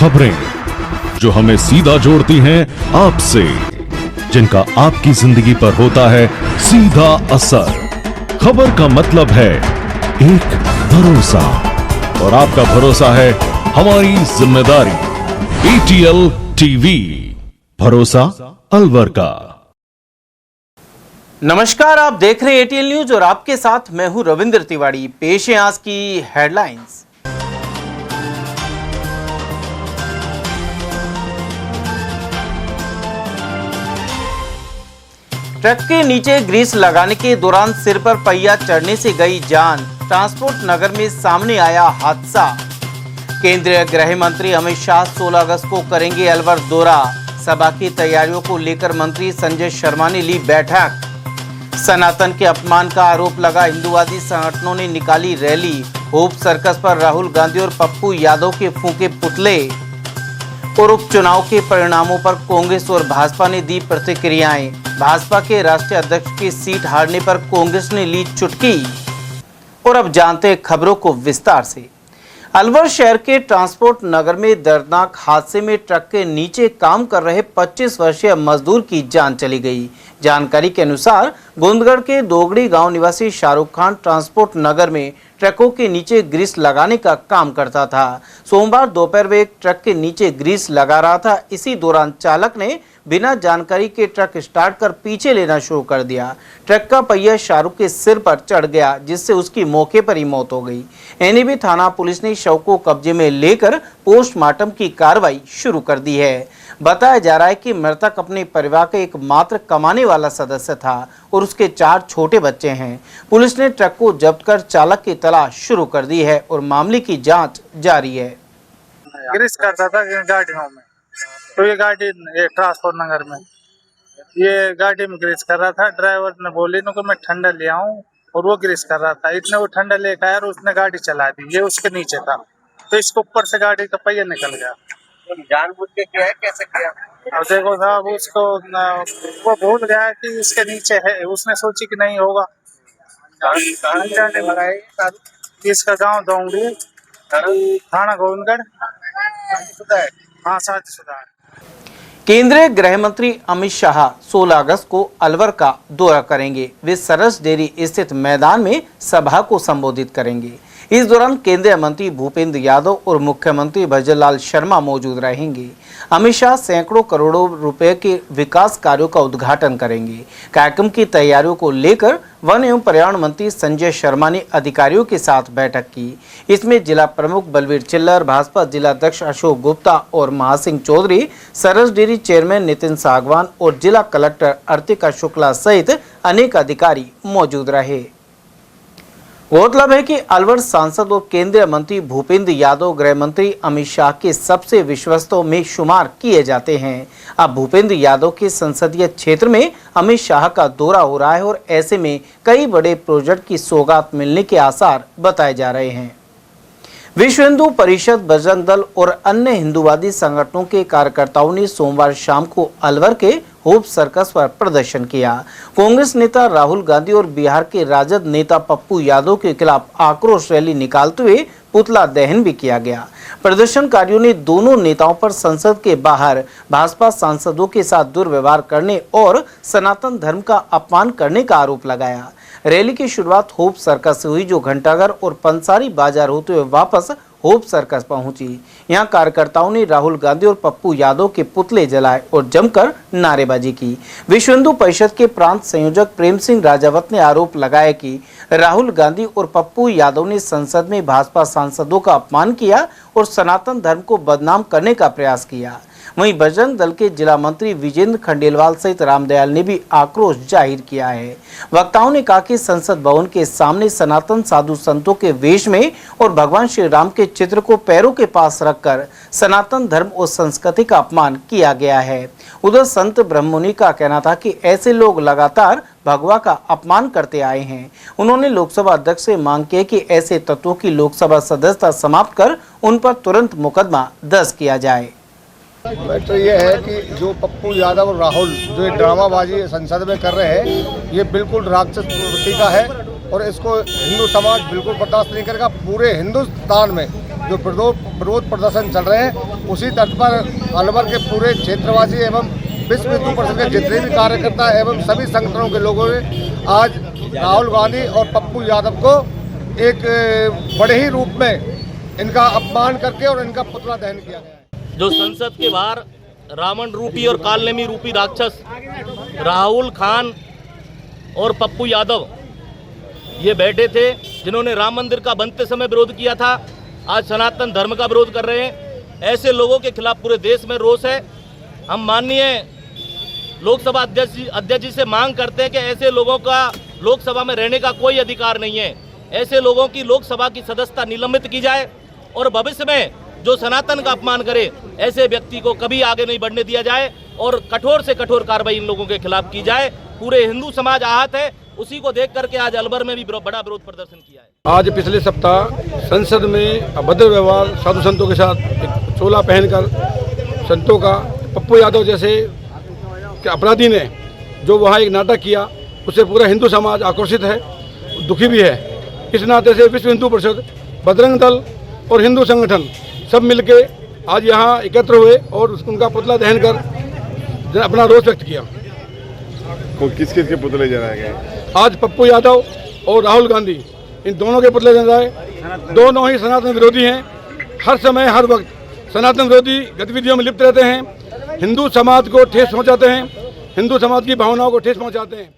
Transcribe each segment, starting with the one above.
खबरें जो हमें सीधा जोड़ती हैं आपसे, जिनका आपकी जिंदगी पर होता है सीधा असर। खबर का मतलब है एक भरोसा, और आपका भरोसा है हमारी जिम्मेदारी। ATL टीवी, भरोसा अलवर का। नमस्कार, आप देख रहे हैं ATL न्यूज और आपके साथ मैं हूं रविंद्र तिवारी। पेश है आज की हेडलाइंस। ट्रक के नीचे ग्रीस लगाने के दौरान सिर पर पहिया चढ़ने से गई जान। ट्रांसपोर्ट नगर में सामने आया हादसा। केंद्रीय गृह मंत्री अमित शाह 16 अगस्त को करेंगे अलवर दौरा। सभा की तैयारियों को लेकर मंत्री संजय शर्मा ने ली बैठक। सनातन के अपमान का आरोप लगा, हिंदूवादी संगठनों ने निकाली रैली। होप सर्कस पर राहुल गांधी और पप्पू यादव के फूंके पुतले। और उपचुनाव के परिणामों पर कांग्रेस और भाजपा ने दी प्रतिक्रियाएं। भाजपा के राष्ट्रीय अध्यक्ष की सीट हारने पर कांग्रेस ने ली चुटकी। और अब जानते हैं खबरों को विस्तार से। अलवर शहर के ट्रांसपोर्ट नगर में दर्दनाक हादसे में ट्रक के नीचे काम कर रहे 25 वर्षीय मजदूर की जान चली गई। जानकारी के अनुसार गोंदगढ़ के दोगड़ी गांव निवासी शाहरुख खान ट्रांसपोर्ट नगर में ट्रकों के नीचे ग्रीस लगाने का काम करता था। सोमवार दोपहर में एक ट्रक के नीचे ग्रीस लगा रहा था। इसी दौरान चालक ने बिना जानकारी के ट्रक स्टार्ट कर पीछे लेना शुरू कर दिया। ट्रक का पहिया शाहरुख के सिर पर चढ़ गया, जिससे उसकी मौके पर ही मौत हो गई। एनएबी थाना पुलिस ने शव को कब्जे में लेकर पोस्टमार्टम की कार्रवाई शुरू कर दी है। बताया जा रहा है कि मृतक अपने परिवार का एकमात्र कमाने वाला सदस्य था और उसके 4 छोटे बच्चे हैं। पुलिस ने ट्रक को जब्त कर चालक की तलाश शुरू कर दी है और मामले की जांच जारी है। ग्रीस करता था गाड़ियों में, तो ये गाड़ी ट्रांसपोर्ट नगर में ये गाड़ी में ग्रीस कर रहा था। ड्राइवर ने बोली न कि मैं ठंडा ले आऊं, और वो ग्रीस कर रहा था। इतने वो ठंडा लेकर आया और उसने गाड़ी चला दी। ये उसके नीचे था, तो इसके ऊपर से गाड़ी का पहिया निकल गया। जानबूझ के किया है, कैसे किया? और देखो साहब, उसको वो भूल गया कि इसके नीचे है। उसने सोची कि नहीं होगा। इसका गांव दौंगड़ी, थाना गोविंदगढ़। हाँ, शादीशुदा है। केंद्रीय गृह मंत्री अमित शाह 16 अगस्त को अलवर का दौरा करेंगे। वे सरस डेयरी स्थित मैदान में सभा को संबोधित करेंगे। इस दौरान केंद्रीय मंत्री भूपेंद्र यादव और मुख्यमंत्री भजनलाल शर्मा मौजूद रहेंगे। अमित शाह सैकड़ों करोड़ों रुपए के विकास कार्यों का उद्घाटन करेंगे। कार्यक्रम की तैयारियों को लेकर वन एवं पर्यावरण मंत्री संजय शर्मा ने अधिकारियों के साथ बैठक की। इसमें जिला प्रमुख बलवीर चिल्लर, भाजपा जिला अध्यक्ष अशोक गुप्ता और महासिंह चौधरी, सरस डेयरी चेयरमैन नितिन सागवान और जिला कलेक्टर अर्तिका शुक्ला सहित अनेक अधिकारी मौजूद रहे। गौरतलब है कि अलवर सांसद और केंद्रीय मंत्री भूपेंद्र यादव गृह मंत्री अमित शाह के सबसे विश्वस्तों में शुमार किए जाते हैं। अब भूपेंद्र यादव के संसदीय क्षेत्र में अमित शाह का दौरा हो रहा है और ऐसे में कई बड़े प्रोजेक्ट की सौगात मिलने के आसार बताए जा रहे हैं। विश्व हिंदू परिषद, बजरंग दल और अन्य हिंदूवादी संगठनों के कार्यकर्ताओं ने सोमवार शाम को अलवर के होप सर्कस पर प्रदर्शन किया। कांग्रेस नेता राहुल गांधी और बिहार के राजद नेता पप्पू यादव के खिलाफ आक्रोश रैली निकालते हुए पुतला दहन भी किया गया। प्रदर्शनकारियों ने दोनों नेताओं पर संसद के बाहर भाजपा सांसदों के साथ दुर्व्यवहार करने और सनातन धर्म का अपमान करने का आरोप लगाया। रैली की शुरुआत होप सर्कस से हुई, जो घंटाघर और पंसारी बाजार होते हुए वापस होप सर्कस पहुंची। यहां कार्यकर्ताओं ने राहुल गांधी और पप्पू यादव के पुतले जलाए और जमकर नारेबाजी की। विश्व हिंदू परिषद के प्रांत संयोजक प्रेम सिंह राजावत ने आरोप लगाया कि राहुल गांधी और पप्पू यादव ने संसद में भाजपा सांसदों का अपमान किया और सनातन धर्म को बदनाम करने का प्रयास किया। वहीं बजरंग दल के जिला मंत्री विजेंद्र खंडेलवाल सहित रामदयाल ने भी आक्रोश जाहिर किया है। वक्ताओं ने कहा कि संसद भवन के सामने सनातन साधु संतों के वेश में और भगवान श्री राम के चित्र को पैरों के पास रखकर सनातन धर्म और संस्कृति का अपमान किया गया है। उधर संत ब्रह्ममुनि का कहना था कि ऐसे लोग लगातार भगवा का अपमान करते आए हैं। उन्होंने लोकसभा अध्यक्ष से मांग की कि ऐसे तत्वों की लोकसभा सदस्यता समाप्त कर उन पर तुरंत मुकदमा दर्ज किया जाए। मैटर ये है कि जो पप्पू यादव और राहुल जो ये ड्रामाबाजी संसद में कर रहे हैं, ये बिल्कुल राक्षस प्रवृत्ति का है और इसको हिंदू समाज बिल्कुल बर्दाश्त नहीं करेगा। पूरे हिंदुस्तान में जो विरोध प्रदर्शन चल रहे हैं, उसी तर्ज पर अलवर के पूरे क्षेत्रवासी एवं विश्व हिंदू परिषद के जितने भी कार्यकर्ता एवं सभी संगठनों के लोगों ने आज राहुल गांधी और पप्पू यादव को एक बड़े ही रूप में इनका अपमान करके और इनका पुतला दहन किया गया है। जो संसद के बाहर रावण रूपी और कालनेमी रूपी राक्षस राहुल खान और पप्पू यादव ये बैठे थे, जिन्होंने राम मंदिर का बनते समय विरोध किया था, आज सनातन धर्म का विरोध कर रहे हैं। ऐसे लोगों के खिलाफ पूरे देश में रोष है। हम माननीय लोकसभा अध्यक्ष जी से मांग करते हैं कि ऐसे लोगों का लोकसभा में रहने का कोई अधिकार नहीं है। ऐसे लोगों की लोकसभा की सदस्यता निलंबित की जाए और भविष्य में जो सनातन का अपमान करे ऐसे व्यक्ति को कभी आगे नहीं बढ़ने दिया जाए और कठोर से कठोर कार्रवाई इन लोगों के खिलाफ की जाए। पूरे हिंदू समाज आहत है, उसी को देख करके आज अलवर में भी बड़ा विरोध प्रदर्शन किया है। आज पिछले सप्ताह संसद में अभद्र व्यवहार साधु संतों के साथ एक चोला पहनकर संतों का पप्पू यादव जैसे अपराधी ने जो वहाँ एक नाटक किया, उससे पूरा हिंदू समाज आक्रोशित है, दुखी भी है। इस नाते से विश्व हिंदू परिषद, बजरंग दल और हिंदू संगठन सब मिलके आज यहाँ एकत्र हुए और उनका पुतला दहन कर अपना रोष व्यक्त किया। किस के पुतले जलाए गए? आज पप्पू यादव और राहुल गांधी, इन दोनों के पुतले जलाए। दोनों ही सनातन विरोधी हैं, हर समय हर वक्त सनातन विरोधी गतिविधियों में लिप्त रहते हैं, हिंदू समाज को ठेस पहुंचाते हैं, हिंदू समाज की भावनाओं को ठेस पहुंचाते हैं।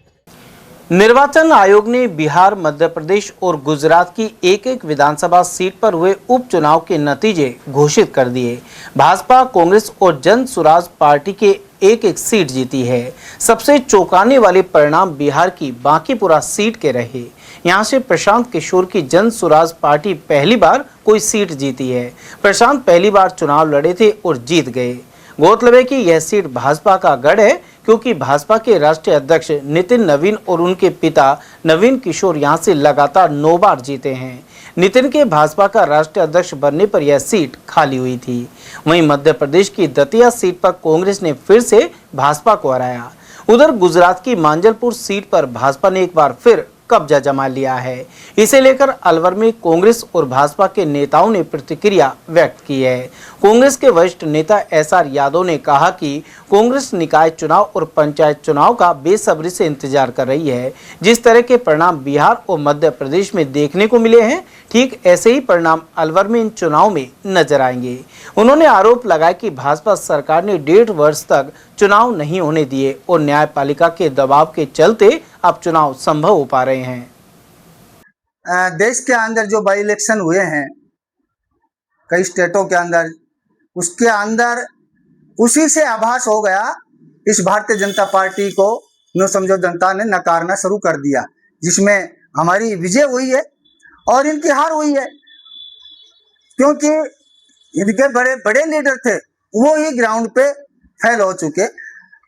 निर्वाचन आयोग ने बिहार, मध्य प्रदेश और गुजरात की एक एक विधानसभा सीट पर हुए उपचुनाव के नतीजे घोषित कर दिए। भाजपा, कांग्रेस और जन सुराज पार्टी के एक एक सीट जीती है। सबसे चौंकाने वाले परिणाम बिहार की बांकीपुरा सीट के रहे। यहां से प्रशांत किशोर की जन सुराज पार्टी पहली बार कोई सीट जीती है। प्रशांत पहली बार चुनाव लड़े थे और जीत गए। गौरतलब है कि यह सीट भाजपा का गढ़ है, क्योंकि भाजपा के राष्ट्रीय अध्यक्ष नितिन नवीन और उनके पिता नवीन किशोर यहां से लगातार 9 बार जीते हैं। नितिन के भाजपा का राष्ट्रीय अध्यक्ष बनने पर यह सीट खाली हुई थी। वहीं मध्य प्रदेश की दतिया सीट पर कांग्रेस ने फिर से भाजपा को हराया। उधर गुजरात की मांजलपुर सीट पर भाजपा ने एक बार फिर कब्जा जमा लिया है। इसे लेकर अलवर में कांग्रेस और भाजपा के नेताओं ने प्रतिक्रिया व्यक्त की है। कांग्रेस के वरिष्ठ नेता SR यादव ने कहा कि कांग्रेस निकाय चुनाव और पंचायत चुनाव का बेसब्री से इंतजार कर रही है। जिस तरह के परिणाम बिहार और मध्य प्रदेश में देखने को मिले हैं, ठीक ऐसे ही परिणाम अलवर में इन चुनाव में नजर आएंगे। उन्होंने आरोप लगाया कि भाजपा सरकार ने 1.5 वर्ष तक चुनाव नहीं होने दिए और न्यायपालिका के दबाव के चलते अब चुनाव संभव हो पा रहे हैं। देश के अंदर जो बाई इलेक्शन हुए हैं कई स्टेटों के अंदर, उसके अंदर उसी से आभास हो गया इस भारतीय जनता पार्टी को नो समझो जनता ने नकारना शुरू कर दिया, जिसमें हमारी विजय हुई है और इनकी हार हुई है। क्योंकि इनके बड़े बड़े लीडर थे वो ही ग्राउंड पे फेल हो चुके।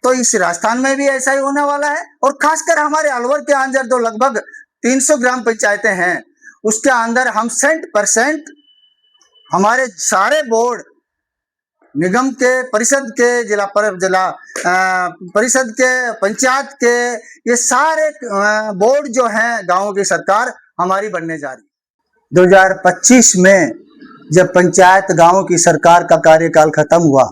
तो इस राजस्थान में भी ऐसा ही होने वाला है। और खासकर हमारे अलवर के अंदर जो लगभग 300 ग्राम पंचायतें हैं, उसके अंदर हम 100% हमारे सारे बोर्ड, निगम के, परिषद के, जिला परिषद के, पंचायत के, ये सारे बोर्ड जो हैं गांवों की सरकार हमारी बनने जा रही है। 2025 में जब पंचायत गांवों की सरकार का कार्यकाल खत्म हुआ,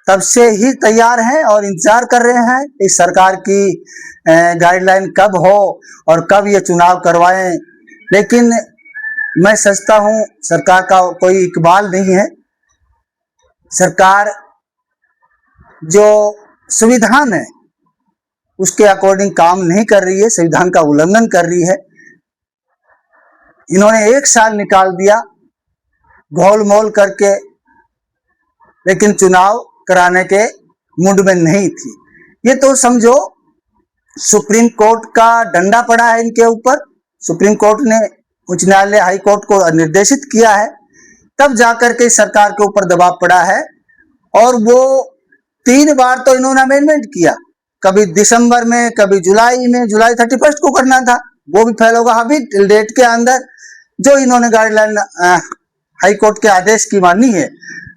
तब से ही तैयार हैं और इंतजार कर रहे हैं इस सरकार की गाइडलाइन कब हो और कब ये चुनाव करवाएं। लेकिन मैं समझता हूं सरकार का कोई इकबाल नहीं है। सरकार जो संविधान है उसके अकॉर्डिंग काम नहीं कर रही है, संविधान का उल्लंघन कर रही है। इन्होंने 1 साल निकाल दिया घोल मोल करके, लेकिन चुनाव कराने के मूड में नहीं थी। ये तो समझो सुप्रीम कोर्ट का डंडा पड़ा है इनके ऊपर। सुप्रीम कोर्ट ने उच्च न्यायालय, हाई कोर्ट को निर्देशित किया है, तब जाकर के सरकार के ऊपर दबाव पड़ा है। और वो 3 बार तो इन्होंने अमेंडमेंट किया, कभी दिसंबर में, कभी जुलाई में। जुलाई 31 को करना था, वो भी फेल होगा। अभी डेट के अंदर जो इन्होंने गाइडलाइन हाई कोर्ट के आदेश की मानी है,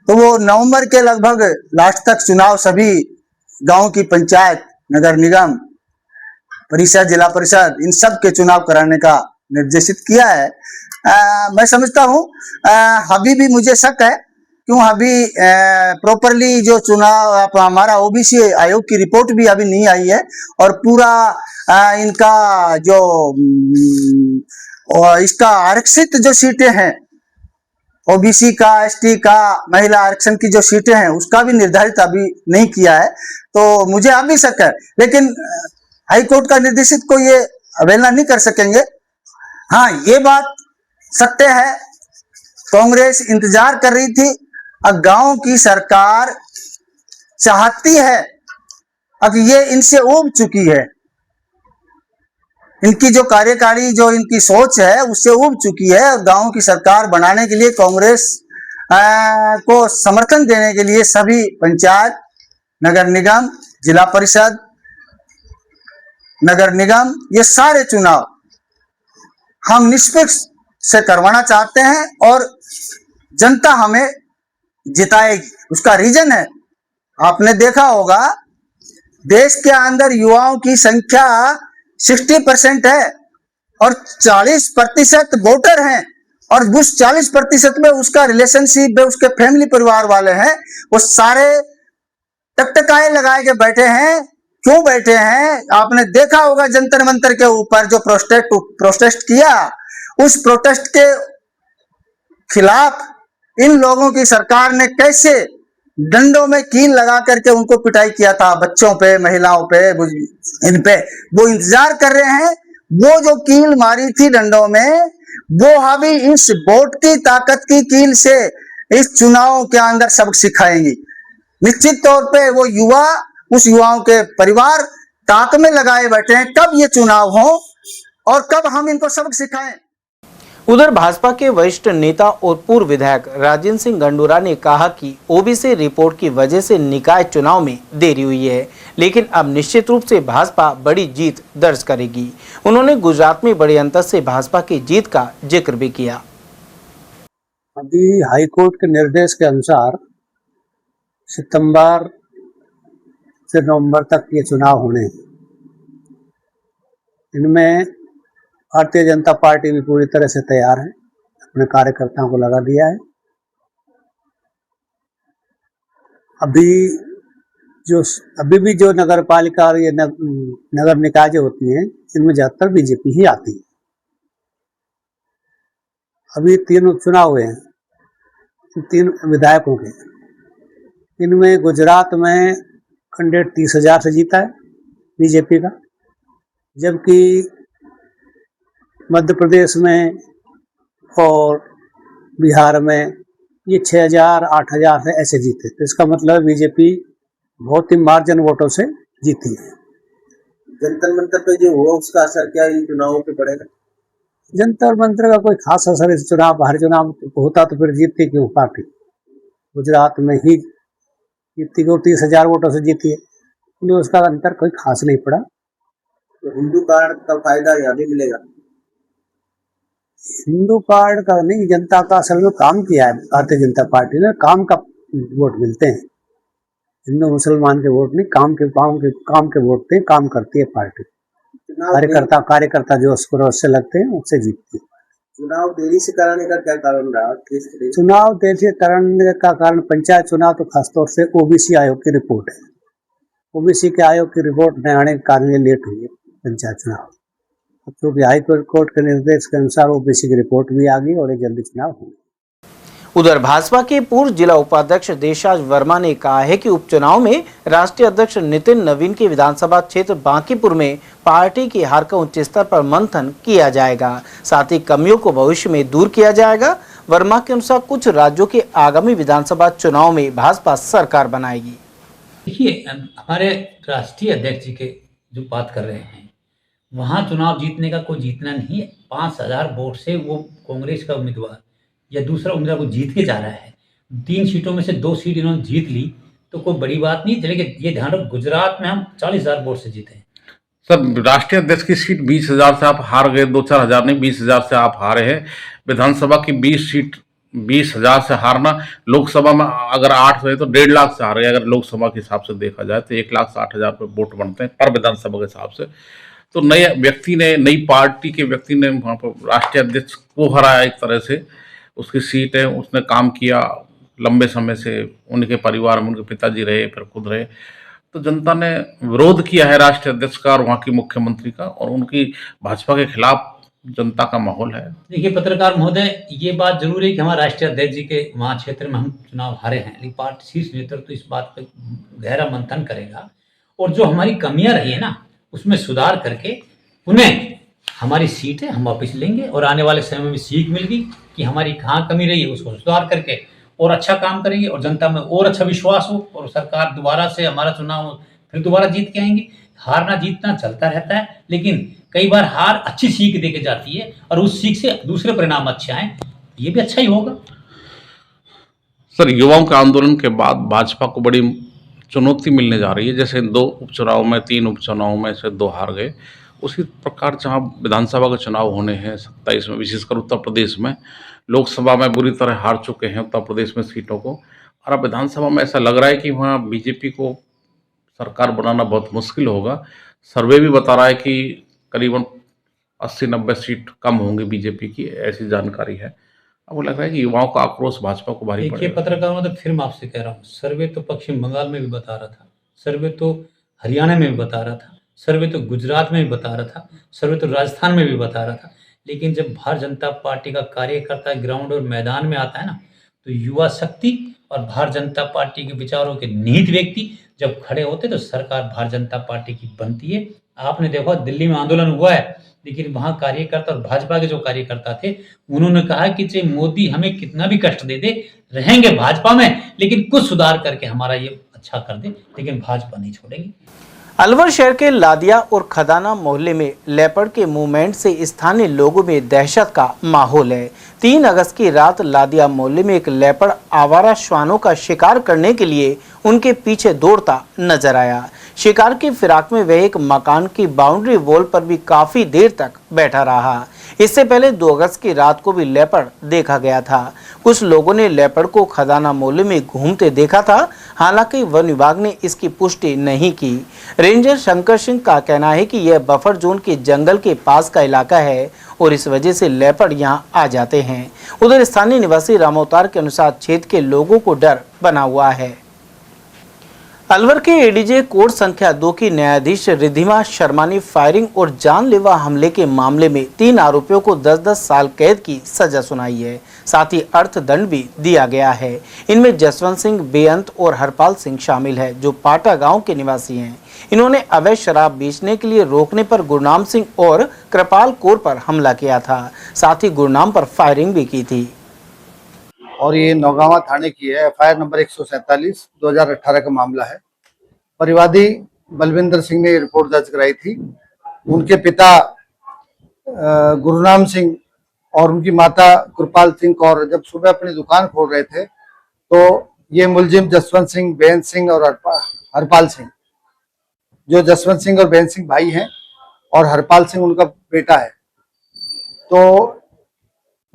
तो वो नवंबर के लगभग लास्ट तक चुनाव सभी गांव की पंचायत, नगर निगम, परिषद, जिला परिषद, इन सब के चुनाव कराने का निर्देशित किया है। मैं समझता हूँ अभी भी मुझे शक है, क्यों अभी प्रॉपरली जो चुनाव हमारा ओबीसी आयोग की रिपोर्ट भी अभी नहीं आई है, और पूरा इनका जो इसका आरक्षित जो सीटें हैं, ओबीसी का, एसटी का, महिला आरक्षण की जो सीटें हैं, उसका भी निर्धारित अभी नहीं किया है। तो मुझे अभी शक है, लेकिन हाईकोर्ट का निर्देशित को ये अवहेलना नहीं कर सकेंगे। हाँ, ये बात सत्य है, कांग्रेस इंतजार कर रही थी, अब गांव की सरकार चाहती है, अब ये इनसे ऊब चुकी है, इनकी जो कार्यकारी जो इनकी सोच है उससे ऊब चुकी है। गांव की सरकार बनाने के लिए कांग्रेस को समर्थन देने के लिए सभी पंचायत, नगर निगम, जिला परिषद, नगर निगम, ये सारे चुनाव हम निष्पक्ष से करवाना चाहते हैं और जनता हमें जिताएगी। उसका रीजन है, आपने देखा होगा देश के अंदर युवाओं की संख्या 60% है और 40% वोटर हैं, और उस 40% में उसका रिलेशनशिप, उसके फैमिली परिवार वाले हैं, वो सारे टकटकाए लगाए के बैठे हैं। क्यों बैठे हैं? आपने देखा होगा जंतर मंतर के ऊपर जो प्रोटेस्ट किया, उस प्रोटेस्ट के खिलाफ इन लोगों की सरकार ने कैसे डंडों में कील लगा करके उनको पिटाई किया था, बच्चों पे, महिलाओं पे, इन पे। वो इंतजार कर रहे हैं, वो जो कील मारी थी डंडों में, वो अभी इस वोट की ताकत की कील से इस चुनाव के अंदर सबक सिखाएंगी। निश्चित तौर पे वो युवा, उस युवाओं के परिवार ताक में लगाए बैठे हैं कब ये चुनाव हो और कब हम इनको सबक सिखाएं। उधर भाजपा के वरिष्ठ नेता और पूर्व विधायक राजेंद्र सिंह गंडोरा ने कहा कि ओबीसी रिपोर्ट की वजह से निकाय चुनाव में देरी हुई है, लेकिन अब निश्चित रूप से भाजपा बड़ी जीत दर्ज करेगी। उन्होंने गुजरात में बड़े अंतर से भाजपा की जीत का जिक्र भी किया। अभी हाईकोर्ट के निर्देश के अनुसार सितंबर से नवंबर तक ये चुनाव होने हैं। इनमें भारतीय जनता पार्टी भी पूरी तरह से तैयार है, अपने कार्यकर्ताओं को लगा दिया है। अभी भी जो नगर पालिका और ये नगर निकाय जो होती हैं, इनमें ज्यादातर बीजेपी ही आती है। अभी 3 उपचुनाव हुए हैं 3 विधायकों के। इनमें गुजरात में कैंडिडेट 30,000 से जीता है बीजेपी का, जबकि मध्य प्रदेश में और बिहार में ये 6,000, 8,000 से ऐसे जीते। तो इसका मतलब बीजेपी बहुत ही मार्जिन वोटों से जीती है। जंतर मंतर पे जो हुआ उसका असर क्या इन चुनावों पे पड़ेगा? जंतर मंतर का कोई खास असर इस चुनाव, बाहरी चुनाव होता तो फिर जीतती क्यों पार्टी? गुजरात में ही जीतती को 30,000 वोटों से जीती है, इसलिए उसका अंतर कोई खास नहीं पड़ा। तो हिंदू कार्ड का फायदा यहाँ भी मिलेगा? हिंदू कार्ड का नहीं, जनता का असल में काम किया है भारतीय जनता पार्टी ने, काम का वोट मिलते हैं। हिंदू मुसलमान के वोट नहीं, काम के वोट थे, काम करती है पार्टी। कार्यकर्ता जो खरोश से लगते हैं उससे जीतती है। चुनाव देरी से कराने का क्या कारण रहा? चुनाव देरी से कराने का कारण पंचायत चुनाव तो खासतौर से ओबीसी आयोग की रिपोर्ट है। ओबीसी के आयोग की रिपोर्ट न आने के कारण ये लेट हुई है पंचायत चुनाव। क्योंकि हाई कोर्ट के निर्देश के अनुसार ओबीसी की रिपोर्ट भी आ गई और ये जल्दी चुनाव होंगे। उधर भाजपा के पूर्व जिला उपाध्यक्ष देशराज वर्मा ने कहा है कि उपचुनाव में राष्ट्रीय अध्यक्ष नितिन नवीन के विधानसभा क्षेत्र बांकीपुर में पार्टी की हार का उच्च स्तर पर मंथन किया जाएगा, साथ ही कमियों को भविष्य में दूर किया जाएगा। वर्मा के अनुसार कुछ राज्यों के आगामी विधानसभा चुनाव में भाजपा सरकार बनाएगी। देखिए, हमारे राष्ट्रीय अध्यक्ष जी के जो बात कर रहे हैं, वहाँ चुनाव जीतने का कोई जीतना नहीं है। 5,000 वोट से वो कांग्रेस का उम्मीदवार या दूसरा उम्मीदवार वो जीत के जा रहा है। 3 सीटों में से 2 सीट इन्होंने जीत ली, तो कोई बड़ी बात नहीं। लेकिन ये ध्यान रखो, गुजरात में हम 40,000 वोट से जीते हैं। सर, राष्ट्रीय अध्यक्ष की सीट 20,000 से आप हार गए, 2-4 हज़ार नहीं, 20,000 से आप हारे हैं। विधानसभा की 20 सीट 20,000 से हारना, लोकसभा में अगर 8 है तो 1.5 लाख से हार गए। अगर लोकसभा के हिसाब से देखा जाए तो 1,60,000 वोट बनते हैं पर विधानसभा के हिसाब से। तो नए व्यक्ति ने, नई पार्टी के व्यक्ति ने वहाँ पर राष्ट्रीय अध्यक्ष को हराया एक तरह से। उसकी सीट है, उसने काम किया लंबे समय से, उनके परिवार में उनके पिताजी रहे, फिर खुद रहे। तो जनता ने विरोध किया है राष्ट्रीय अध्यक्ष का और वहाँ की मुख्यमंत्री का, और उनकी भाजपा के खिलाफ जनता का माहौल है। देखिए पत्रकार महोदय, ये बात जरूर है कि हमारे राष्ट्रीय अध्यक्ष जी के वहाँ क्षेत्र में हम चुनाव हारे हैं, लेकिन पार्टी शीर्ष नेतृत्व तो इस बात पर गहरा मंथन करेगा और जो हमारी कमियां रही है ना उसमें सुधार करके उन्हें हमारी सीट है हम वापस लेंगे, और आने वाले समय में सीख मिल गई कि हमारी कहाँ कमी रही है उसको सुधार करके और अच्छा काम करेंगे और जनता में और अच्छा विश्वास हो और सरकार दोबारा से हमारा चुनाव फिर दोबारा जीत के आएंगे। हारना जीतना चलता रहता है, लेकिन कई बार हार अच्छी सीख दे के जाती है और उस सीख से दूसरे परिणाम अच्छे आए, ये भी अच्छा ही होगा। सर, युवाओं के आंदोलन के बाद भाजपा को बड़ी चुनौती मिलने जा रही है। जैसे 2 उपचुनाव में, 3 उपचुनाव में से 2 हार गए, उसी प्रकार जहाँ विधानसभा के चुनाव होने हैं 27 में, विशेषकर उत्तर प्रदेश में, लोकसभा में बुरी तरह हार चुके हैं उत्तर प्रदेश में सीटों को, और अब विधानसभा में ऐसा लग रहा है कि वहाँ बीजेपी को सरकार बनाना बहुत मुश्किल होगा। सर्वे भी बता रहा है कि करीबन 80-90 सीट कम होंगी बीजेपी की, ऐसी जानकारी है। अब लग रहा है कि युवाओं का आक्रोश भाजपा को भारी पड़ेगा। देखिए पत्रकारों तो फिर मैं आपसे कह रहा हूँ, सर्वे तो पश्चिम बंगाल में भी बता रहा था, सर्वे तो हरियाणा में भी बता रहा था, सर्वे तो गुजरात में भी बता रहा था, सर्वे तो राजस्थान में भी बता रहा था, लेकिन जब भारतीय जनता पार्टी का कार्यकर्ता ग्राउंड और मैदान में आता है ना, तो युवा शक्ति और भारतीय जनता पार्टी के विचारों के निहित व्यक्ति जब खड़े होते तो सरकार भारतीय जनता पार्टी की बनती है। आपने देखा दिल्ली में आंदोलन हुआ है, लेकिन वहाँ कार्यकर्ता और भाजपा के जो कार्यकर्ता थे उन्होंने कहा कि चाहे मोदी हमें कितना भी कष्ट दे दे, रहेंगे भाजपा में, लेकिन कुछ सुधार करके हमारा ये अच्छा कर दे, लेकिन भाजपा नहीं छोड़ेंगे। अलवर शहर के लादिया और खदाना मोहल्ले में लेपर्ड के मूवमेंट से स्थानीय लोगों में दहशत का माहौल है। 3 अगस्त की रात लादिया मोहल्ले में एक लेपर्ड आवारा श्वानों का शिकार करने के लिए उनके पीछे दौड़ता नजर आया। शिकार की फिराक में वह एक मकान की बाउंड्री वॉल पर भी काफी देर तक बैठा रहा। इससे पहले 2 अगस्त की रात को भी लेपर्ड देखा गया था। कुछ लोगों ने लेपर्ड को खदाना मोहल्ले में घूमते देखा था, हालांकि वन विभाग ने इसकी पुष्टि नहीं की। रेंजर शंकर सिंह का कहना है कि यह बफर जोन के जंगल के पास का इलाका है और इस वजह से लेपर्ड यहां आ जाते हैं। उधर स्थानीय निवासी रामोतार के अनुसार क्षेत्र के लोगों को डर बना हुआ है। अलवर के एडीजे कोर्ट संख्या 2 की न्यायाधीश रिद्धिमा शर्मा ने फायरिंग और जानलेवा हमले के मामले में 3 आरोपियों को 10-10 साल कैद की सजा सुनाई है। साथ ही अर्थदंड भी दिया गया है। इनमें जसवंत सिंह, बेअंत और हरपाल सिंह शामिल है, जो पाटा गांव के निवासी हैं। इन्होंने अवैध शराब बेचने के लिए रोकने पर गुरनाम सिंह और कृपाल कौर पर हमला किया था। साथ ही गुरनाम पर फायरिंग भी की थी। और ये नौगावा थाने की है, FIR नंबर 147 2018 का मामला है। परिवादी बलविंदर सिंह ने रिपोर्ट दर्ज कराई थी। उनके पिता गुरनाम सिंह और उनकी माता कृपाल सिंह कौर जब सुबह अपनी दुकान खोल रहे थे तो ये मुलजिम जसवंत सिंह, बेअंत सिंह और हरपाल सिंह, जो जसवंत सिंह और बेअंत सिंह भाई हैं और हरपाल सिंह उनका बेटा है, तो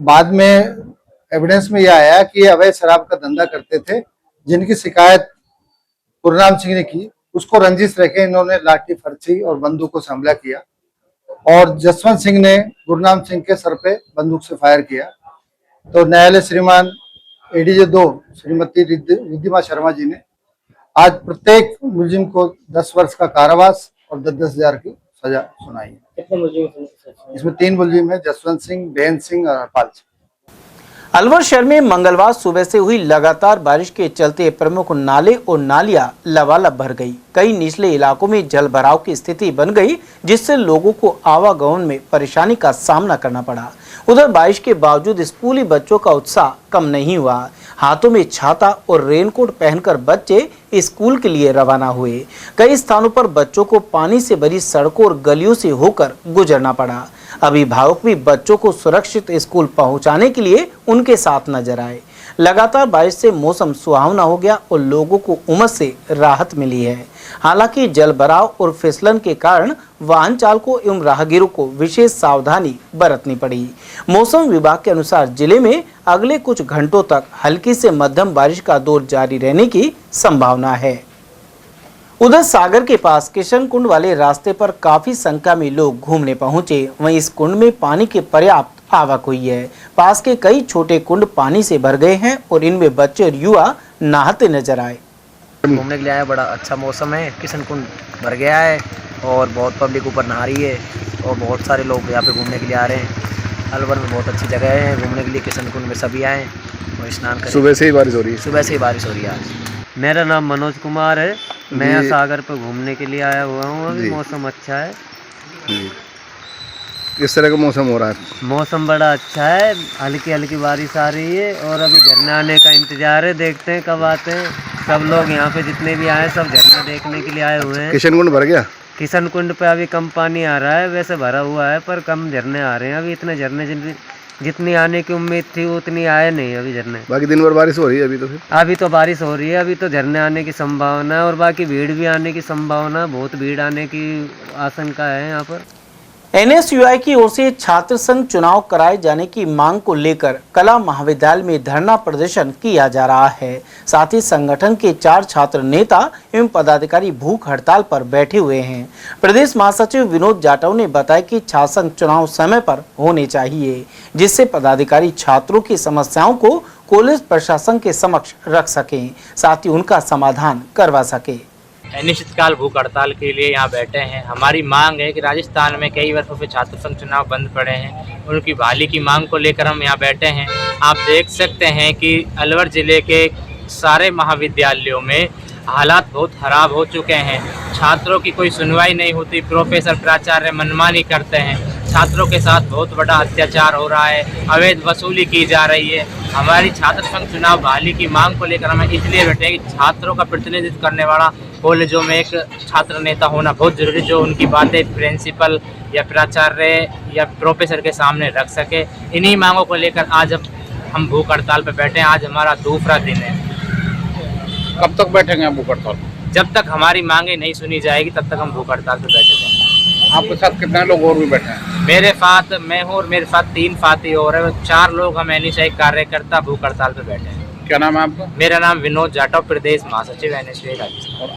बाद में एविडेंस में यह आया कि ये अवैध शराब का धंधा करते थे। जिनकी शिकायत गुरनाम सिंह ने की, उसको रंजिश रखे इन्होंने लाठी, फर्ची और बंदूकों से हमला किया और जसवंत सिंह ने गुरनाम सिंह के सर पे बंदूक से फायर किया। तो न्यायालय श्रीमान एडीजे 2 श्रीमती रिद्धिमा शर्मा जी ने आज प्रत्येक मुलजिम को 10 वर्ष का कारावास और 10-10 हजार की सजा सुनाई है। कितने मुलजिम? इसमें 3 मुलजिम है, जसवंत सिंह, बेअंत सिंह और हरपाल सिंह। अलवर शहर में मंगलवार सुबह से हुई लगातार बारिश के चलते प्रमुख नाले और नालियां लबालब भर गई। कई निचले इलाकों में जल भराव की स्थिति बन गई, जिससे लोगों को आवागमन में परेशानी का सामना करना पड़ा। उधर बारिश के बावजूद स्कूली बच्चों का उत्साह कम नहीं हुआ। हाथों में छाता और रेनकोट पहनकर बच्चे स्कूल के लिए रवाना हुए। कई स्थानों पर बच्चों को पानी से भरी सड़कों और गलियों से होकर गुजरना पड़ा। अभिभावक भी बच्चों को सुरक्षित स्कूल पहुंचाने के लिए उनके साथ नजर आए। लगातार बारिश से मौसम सुहावना हो गया और लोगों को उमस से राहत मिली है। हालांकि जलभराव और फिसलन के कारण वाहन चालकों एवं राहगीरों को विशेष सावधानी बरतनी पड़ी। मौसम विभाग के अनुसार जिले में अगले कुछ घंटों तक हल्की से मध्यम बारिश का दौर जारी रहने की संभावना है। उधर सागर के पास किशन कुंड वाले रास्ते पर काफी संख्या में लोग घूमने पहुंचे। वहीं इस कुंड में पानी की पर्याप्त आवक हुई है। पास के कई छोटे कुंड पानी से भर गए हैं और इनमें बच्चे और युवा नहाते नजर आए। घूमने के लिए आया, बड़ा अच्छा मौसम है, किशन कुंड भर गया है और बहुत पब्लिक ऊपर नहा रही है और बहुत सारे लोग यहाँ पे घूमने के लिए आ रहे हैं। अलवर में बहुत अच्छी जगह है घूमने के लिए, किशन कुंड में सभी आए और स्नान करें। सुबह से ही बारिश हो रही है? सुबह से ही बारिश हो रही है आज। मेरा नाम मनोज कुमार है, मैं सागर पर घूमने के लिए आया हुआ हूँ। अभी मौसम अच्छा है। किस तरह का मौसम हो रहा है? मौसम बड़ा अच्छा है, हल्की हल्की बारिश आ रही है और अभी झरना आने का इंतजार है, देखते हैं कब आते हैं। सब लोग यहाँ पे जितने भी आए सब झरना देखने के लिए आए हुए हैं। किशन कुंड भर गया? किशन कुंड पे अभी कम पानी आ रहा है, वैसे भरा हुआ है पर कम झरने आ रहे हैं। अभी इतने झरने जितनी आने की उम्मीद थी उतनी आए नहीं अभी झरने। बाकी दिन भर बारिश हो रही है अभी तो? फिर अभी तो बारिश हो रही है, अभी तो झरने आने की संभावना है और बाकी भीड़ भी आने की संभावना, बहुत भीड़ आने की आशंका है यहाँ पर। एनएसयूआई की ओर से छात्र संघ चुनाव कराए जाने की मांग को लेकर कला महाविद्यालय में धरना प्रदर्शन किया जा रहा है। साथ ही संगठन के 4 छात्र नेता एवं पदाधिकारी भूख हड़ताल पर बैठे हुए हैं। प्रदेश महासचिव विनोद जाटव ने बताया कि छात्र संघ चुनाव समय पर होने चाहिए, जिससे पदाधिकारी छात्रों की समस्याओं को कॉलेज प्रशासन के समक्ष रख सकें, साथ ही उनका समाधान करवा सके। अनिश्चितकाल भूख हड़ताल के लिए यहाँ बैठे हैं। हमारी मांग है कि राजस्थान में कई वर्षों से छात्र संघ चुनाव बंद पड़े हैं, उनकी बहाली की मांग को लेकर हम यहाँ बैठे हैं। आप देख सकते हैं कि अलवर जिले के सारे महाविद्यालयों में हालात बहुत खराब हो चुके हैं। छात्रों की कोई सुनवाई नहीं होती, प्रोफेसर प्राचार्य मनमानी करते हैं, छात्रों के साथ बहुत बड़ा अत्याचार हो रहा है, अवैध वसूली की जा रही है। हमारी छात्र संघ चुनाव बहाली की मांग को लेकर हमें इसलिए बैठे हैं कि छात्रों का प्रतिनिधित्व करने वाला कॉलेजों में एक छात्र नेता होना बहुत जरूरी, जो उनकी बातें प्रिंसिपल या प्राचार्य या प्रोफेसर के सामने रख सके। इन्हीं मांगों को लेकर आज हम भूख हड़ताल पर बैठे हैं। आज हमारा दूसरा दिन है। कब तक बैठेंगे आप भूख हड़ताल? जब तक हमारी मांगे नहीं सुनी जाएगी तब तक हम भूख हड़ताल पर बैठे। आपके साथ कितने लोग और भी बैठे हैं? मेरे साथ मैं हूँ और मेरे साथ 3 साथी और है, 4 लोग हम एनएसयूआई कार्यकर्ता भूख हड़ताल पर बैठे हैं। क्या नाम है आपका? मेरा नाम विनोद जाटव, प्रदेश महासचिव एनएसयूआई राजस्थान।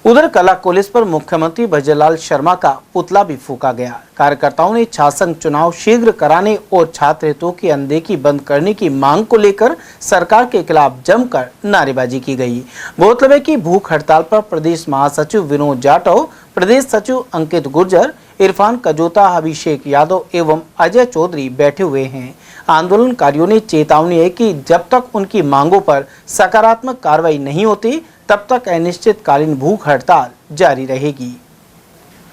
उधर कला कॉलेज पर मुख्यमंत्री भजनलाल शर्मा का पुतला भी फूका गया। कार्यकर्ताओं ने छात्र संघ चुनाव शीघ्र कराने और छात्र हितों की अनदेखी बंद करने की मांग को लेकर सरकार के खिलाफ जमकर नारेबाजी की गई। गौरतलब है कि भूख हड़ताल पर प्रदेश महासचिव विनोद जाटव, प्रदेश सचिव अंकित गुर्जर, इरफान कजोता, अभिषेक यादव एवं अजय चौधरी बैठे हुए हैं। आंदोलनकारियों ने चेतावनी है कि जब तक उनकी मांगों पर सकारात्मक कार्रवाई नहीं होती तब तक अनिश्चितकालीन भूख हड़ताल जारी रहेगी।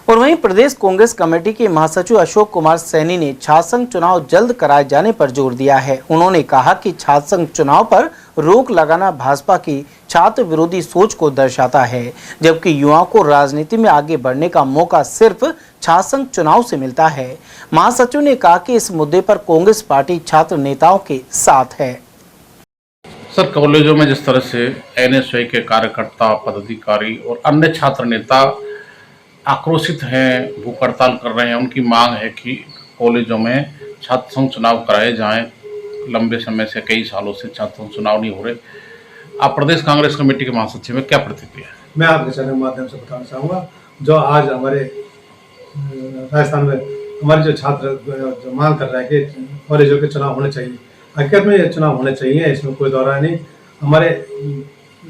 और वहीं प्रदेश कांग्रेस कमेटी के महासचिव अशोक कुमार सैनी ने छात्र संघ चुनाव जल्द कराए जाने पर जोर दिया है। उन्होंने कहा कि छात्र संघ चुनाव पर रोक लगाना भाजपा की छात्र विरोधी सोच को दर्शाता है, जबकि युवाओं को राजनीति में आगे बढ़ने का मौका सिर्फ छात्र संघ चुनाव से मिलता है। महासचिव ने कहा कि इस मुद्दे पर कांग्रेस पार्टी छात्र नेताओं के साथ है। सर, कॉलेजों में जिस तरह से एनएसयूआई के कार्यकर्ता, पदाधिकारी और अन्य छात्र नेता आक्रोशित हैं, भूख हड़ताल कर रहे हैं, उनकी मांग है कि कॉलेजों में छात्र संघ चुनाव कराए जाएं। लंबे समय से, कई सालों से छात्र संघ चुनाव नहीं हो रहे। आप प्रदेश कांग्रेस कमेटी के महासचिव में क्या प्रतिक्रिया है? मैं आपके चैनल के माध्यम से बताना चाहूँगा, जो आज हमारे राजस्थान में हमारे जो छात्र जो मांग कर रहे हैं कि कॉलेजों के चुनाव होने चाहिए, हकीकत में ये चुनाव होने चाहिए, इसमें कोई दौरा नहीं। हमारे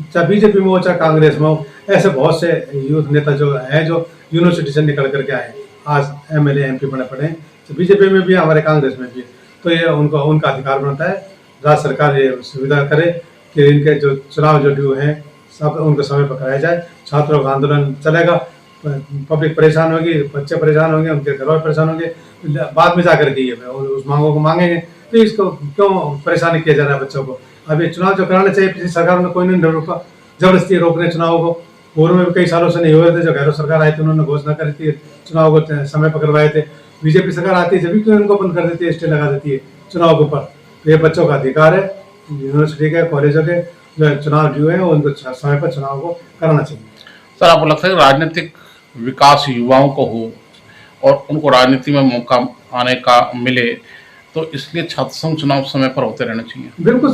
चाहे बीजेपी में हो चाहे कांग्रेस में हो, ऐसे बहुत से यूथ नेता जो हैं जो यूनिवर्सिटी से निकल करके आए, आज एमएलए एमपी बने पड़े हैं, तो बीजेपी में भी हमारे कांग्रेस में भी, तो ये उनका अधिकार बनता है। राज्य सरकार ये सुविधा करे कि इनके जो चुनाव जो ड्यू हैं सब उनको समय पर कराया जाए। छात्रों का आंदोलन चलेगा, पब्लिक परेशान होगी, बच्चे परेशान होंगे, उनके घर वाले परेशान होंगे, बाद में जाकर के उस मांगों को मांगेंगे, तो इसको क्यों परेशान किया जा रहा है बच्चों को? अब ये चुनाव जो कराने चाहिए, पिछली सरकार ने कोई नहीं रोका, जबरदस्ती रोक रहे चुनाव को। पूर्व में भी कई सालों से नहीं हो रहे थे, जो गैर सरकार आई थी उन्होंने घोषणा करी थी, चुनाव को समय पर करवाए थे। बीजेपी सरकार आती है जब भी उनको बंद कर देती है, स्टे लगा देती है चुनाव के ऊपर। तो ये बच्चों का अधिकार है, यूनिवर्सिटी के, कॉलेजों के जो चुनाव ड्यू है उनको समय पर चुनाव को कराना चाहिए। सर, आपको लगता है कि राजनीतिक विकास युवाओं को हो और उनको राजनीति में मौका आने का मिले, तो इसलिए छात्र संघ चुनाव समय पर होते रहना चाहिए? बिल्कुल,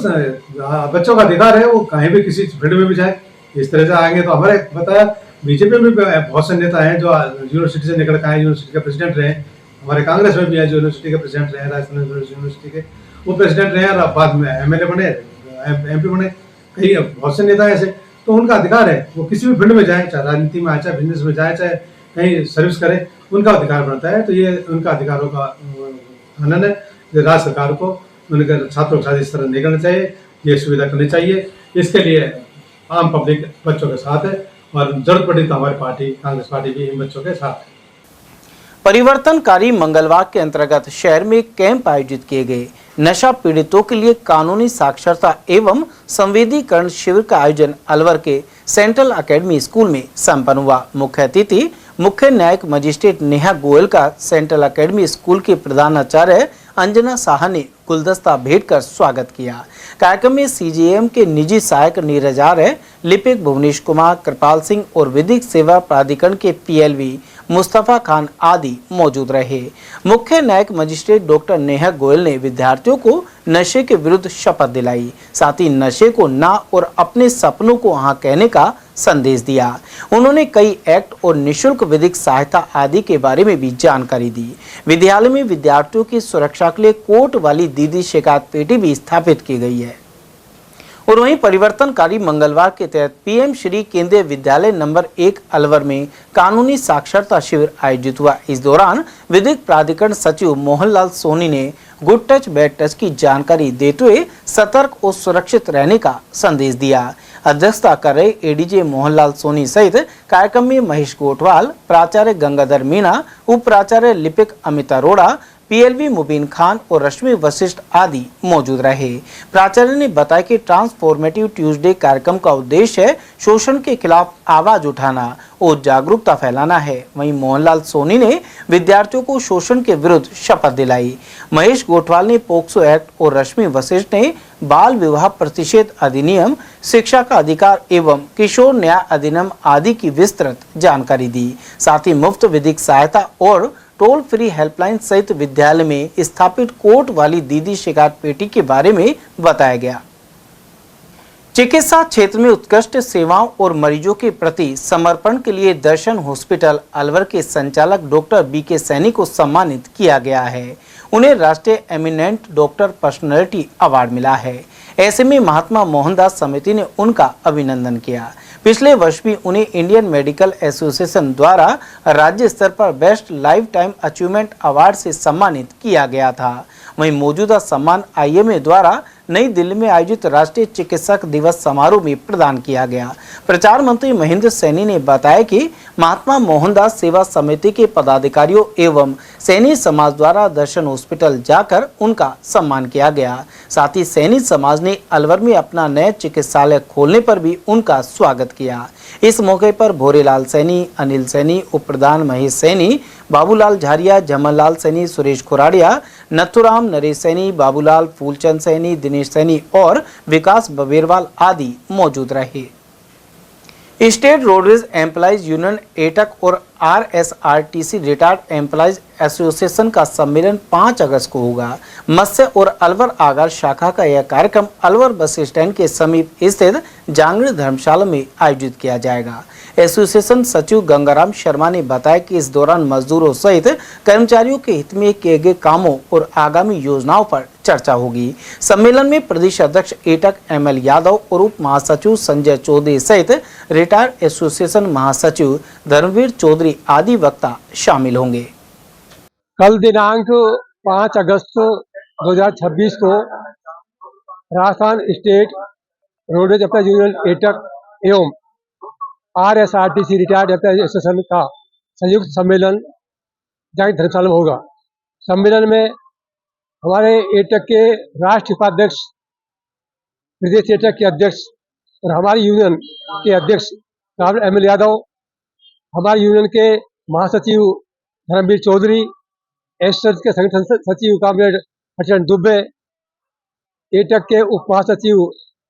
बच्चों का अधिकार है, वो कहीं भी किसी फील्ड में भी जाए, इस तरह से आएंगे तो हमारे बताया बीजेपी में भी बहुत से नेता हैं जो यूनिवर्सिटी से निकल के आए, यूनिवर्सिटी के प्रेसिडेंट रहे। हमारे कांग्रेस में भी है जो यूनिवर्सिटी के प्रेसिडेंट रहे, राजस्थान यूनिवर्सिटी के वो प्रेसिडेंट रहे और बाद में MLA बने, MP बने। कई बहुत से नेता ऐसे, तो उनका अधिकार है, वो किसी भी फील्ड में जाए, चाहे राजनीति में आए, चाहे बिजनेस में जाए, चाहे कहीं सर्विस करे, उनका अधिकार बनता है। तो ये उनका अधिकारों का हनन है। राज्य सरकार को उनके छात्रों के साथ इस तरह नहीं करना चाहिए, ये सुविधा करनी चाहिए। इसके लिए आम पब्लिक बच्चों के साथ है और जरूरत पड़ी तो हमारी पार्टी कांग्रेस पार्टी भी इन बच्चों के साथ है। परिवर्तनकारी मंगलवार के अंतर्गत शहर में कैंप आयोजित किए गए। नशा पीड़ितों के लिए कानूनी साक्षरता एवं संवेदीकरण शिविर का आयोजन अलवर के सेंट्रल एकेडमी स्कूल में संपन्न हुआ। मुख्य अतिथि मुख्य न्यायिक मजिस्ट्रेट नेहा गोयल का सेंट्रल एकेडमी स्कूल के प्रधानाचार्य अंजना साहा ने गुलदस्ता भेंट कर स्वागत किया। कार्यक्रम में CJM के निजी सहायक नीरज आर्य, लिपिक भुवनेश कुमार, कृपाल सिंह और विधिक सेवा प्राधिकरण के PLV मुस्तफा खान आदि मौजूद रहे। मुख्य न्यायिक मजिस्ट्रेट डॉक्टर नेहा गोयल ने विद्यार्थियों को नशे के विरुद्ध शपथ दिलाई, साथ ही नशे को ना और अपने सपनों को हाँ कहने का संदेश दिया। उन्होंने कई एक्ट और निशुल्क विधिक सहायता आदि के बारे में भी जानकारी दी। विद्यालय में विद्यार्थियों की सुरक्षा के लिए कोर्ट वाली दीदी शिकायत पेटी भी स्थापित की गई है। और वहीं परिवर्तनकारी मंगलवार के तहत PM श्री केंद्रीय विद्यालय नंबर 1 अलवर में कानूनी साक्षरता शिविर आयोजित हुआ। इस दौरान विधिक प्राधिकरण सचिव मोहनलाल सोनी ने गुड टच बैड टच की जानकारी देते हुए सतर्क और सुरक्षित रहने का संदेश दिया। अध्यक्षता कर रहे ADJ मोहनलाल सोनी सहित कार्यक्रम में महेश गोठवाल, प्राचार्य गंगाधर मीणा, उप प्राचार्य लिपिक अमित अरोड़ा, PLV मुबीन खान और रश्मि वशिष्ठ आदि मौजूद रहे। प्राचार्य ने बताया कि ट्रांसफॉर्मेटिव ट्यूसडे कार्यक्रम का उद्देश्य है शोषण के खिलाफ आवाज उठाना और जागरूकता फैलाना है। वहीं मोहनलाल सोनी ने विद्यार्थियों को शोषण के विरुद्ध शपथ दिलाई। महेश गोठवाल ने पोक्सो एक्ट और रश्मि वशिष्ठ ने बाल विवाह प्रतिषेध अधिनियम, शिक्षा का अधिकार एवं किशोर न्याय अधिनियम आदि की विस्तृत जानकारी दी। साथ ही मुफ्त विधिक सहायता और टोल फ्री हेल्पलाइन सहित विद्यालय में स्थापित कोर्ट वाली दीदी शिकायत पेटी के बारे में बताया गया। चिकित्सा क्षेत्र में उत्कृष्ट सेवाओं और मरीजों के प्रति समर्पण के लिए दर्शन हॉस्पिटल अलवर के संचालक डॉक्टर BK सैनी को सम्मानित किया गया है। उन्हें राष्ट्रीय एमिनेंट डॉक्टर पर्सनैलिटी अवार्ड मिला है। ऐसे में महात्मा मोहनदास समिति ने उनका अभिनंदन किया। पिछले वर्ष भी उन्हें इंडियन मेडिकल एसोसिएशन द्वारा राज्य स्तर पर best life time achievement award से सम्मानित किया गया था। वहीं मौजूदा सम्मान IMA द्वारा नई दिल्ली में आयोजित राष्ट्रीय चिकित्सक दिवस समारोह में प्रदान किया गया। प्रचार मंत्री महेंद्र सैनी ने बताया कि महात्मा मोहनदास सेवा समिति के पदाधिकारियों एवं सैनी समाज द्वारा दर्शन हॉस्पिटल जाकर उनका सम्मान किया गया। साथ ही सैनी समाज ने अलवर में अपना नया चिकित्सालय खोलने पर भी उनका स्वागत किया। इस मौके पर भोरेलाल सैनी, अनिल सैनी, उप प्रधान महेश सैनी, बाबूलाल झारिया, जमनलाल सैनी, सुरेश खुराड़िया, नथुराम, नरेश सैनी, बाबूलाल, फूलचंद सैनी, दिनेश सैनी और विकास बबेरवाल आदि मौजूद रहे। State roadways employees union AITUC और RSRTC रिटायर्ड एम्प्लॉइज एसोसिएशन का सम्मेलन 5 अगस्त को होगा। मत्स्य और अलवर आगार शाखा का यह कार्यक्रम अलवर बस स्टैंड के समीप स्थित जांगड़ी धर्मशाला में आयोजित किया जाएगा। एसोसिएशन सचिव गंगाराम शर्मा ने बताया कि इस दौरान मजदूरों सहित कर्मचारियों के हित में किए गए कामों और आगामी योजनाओं पर चर्चा होगी। सम्मेलन में प्रदेश अध्यक्ष एटक ML यादव और उप महासचिव संजय चौधरी सहित रिटायर्ड एसोसिएशन महासचिव धर्मवीर चौधरी आदि वक्ता शामिल होंगे। कल दिनांक 5 अगस्त 2026 को Rajasthan state roadways employees union AITUC एवं RSRTC रिटायर्ड एम्प्लॉइज एसोसिएशन का संयुक्त सम्मेलन जांगड़ी धर्मशाला में होगा। सम्मेलन में हमारे एटक के राष्ट्रीय उपाध्यक्ष, प्रदेश एटक के अध्यक्ष और हमारी यूनियन के अध्यक्ष ML यादव, हमारी यूनियन के महासचिव धर्मवीर चौधरी, एसोसिएशन के संगठन सचिव कामरेड हरिचरण दुबे, एटक के उप महासचिव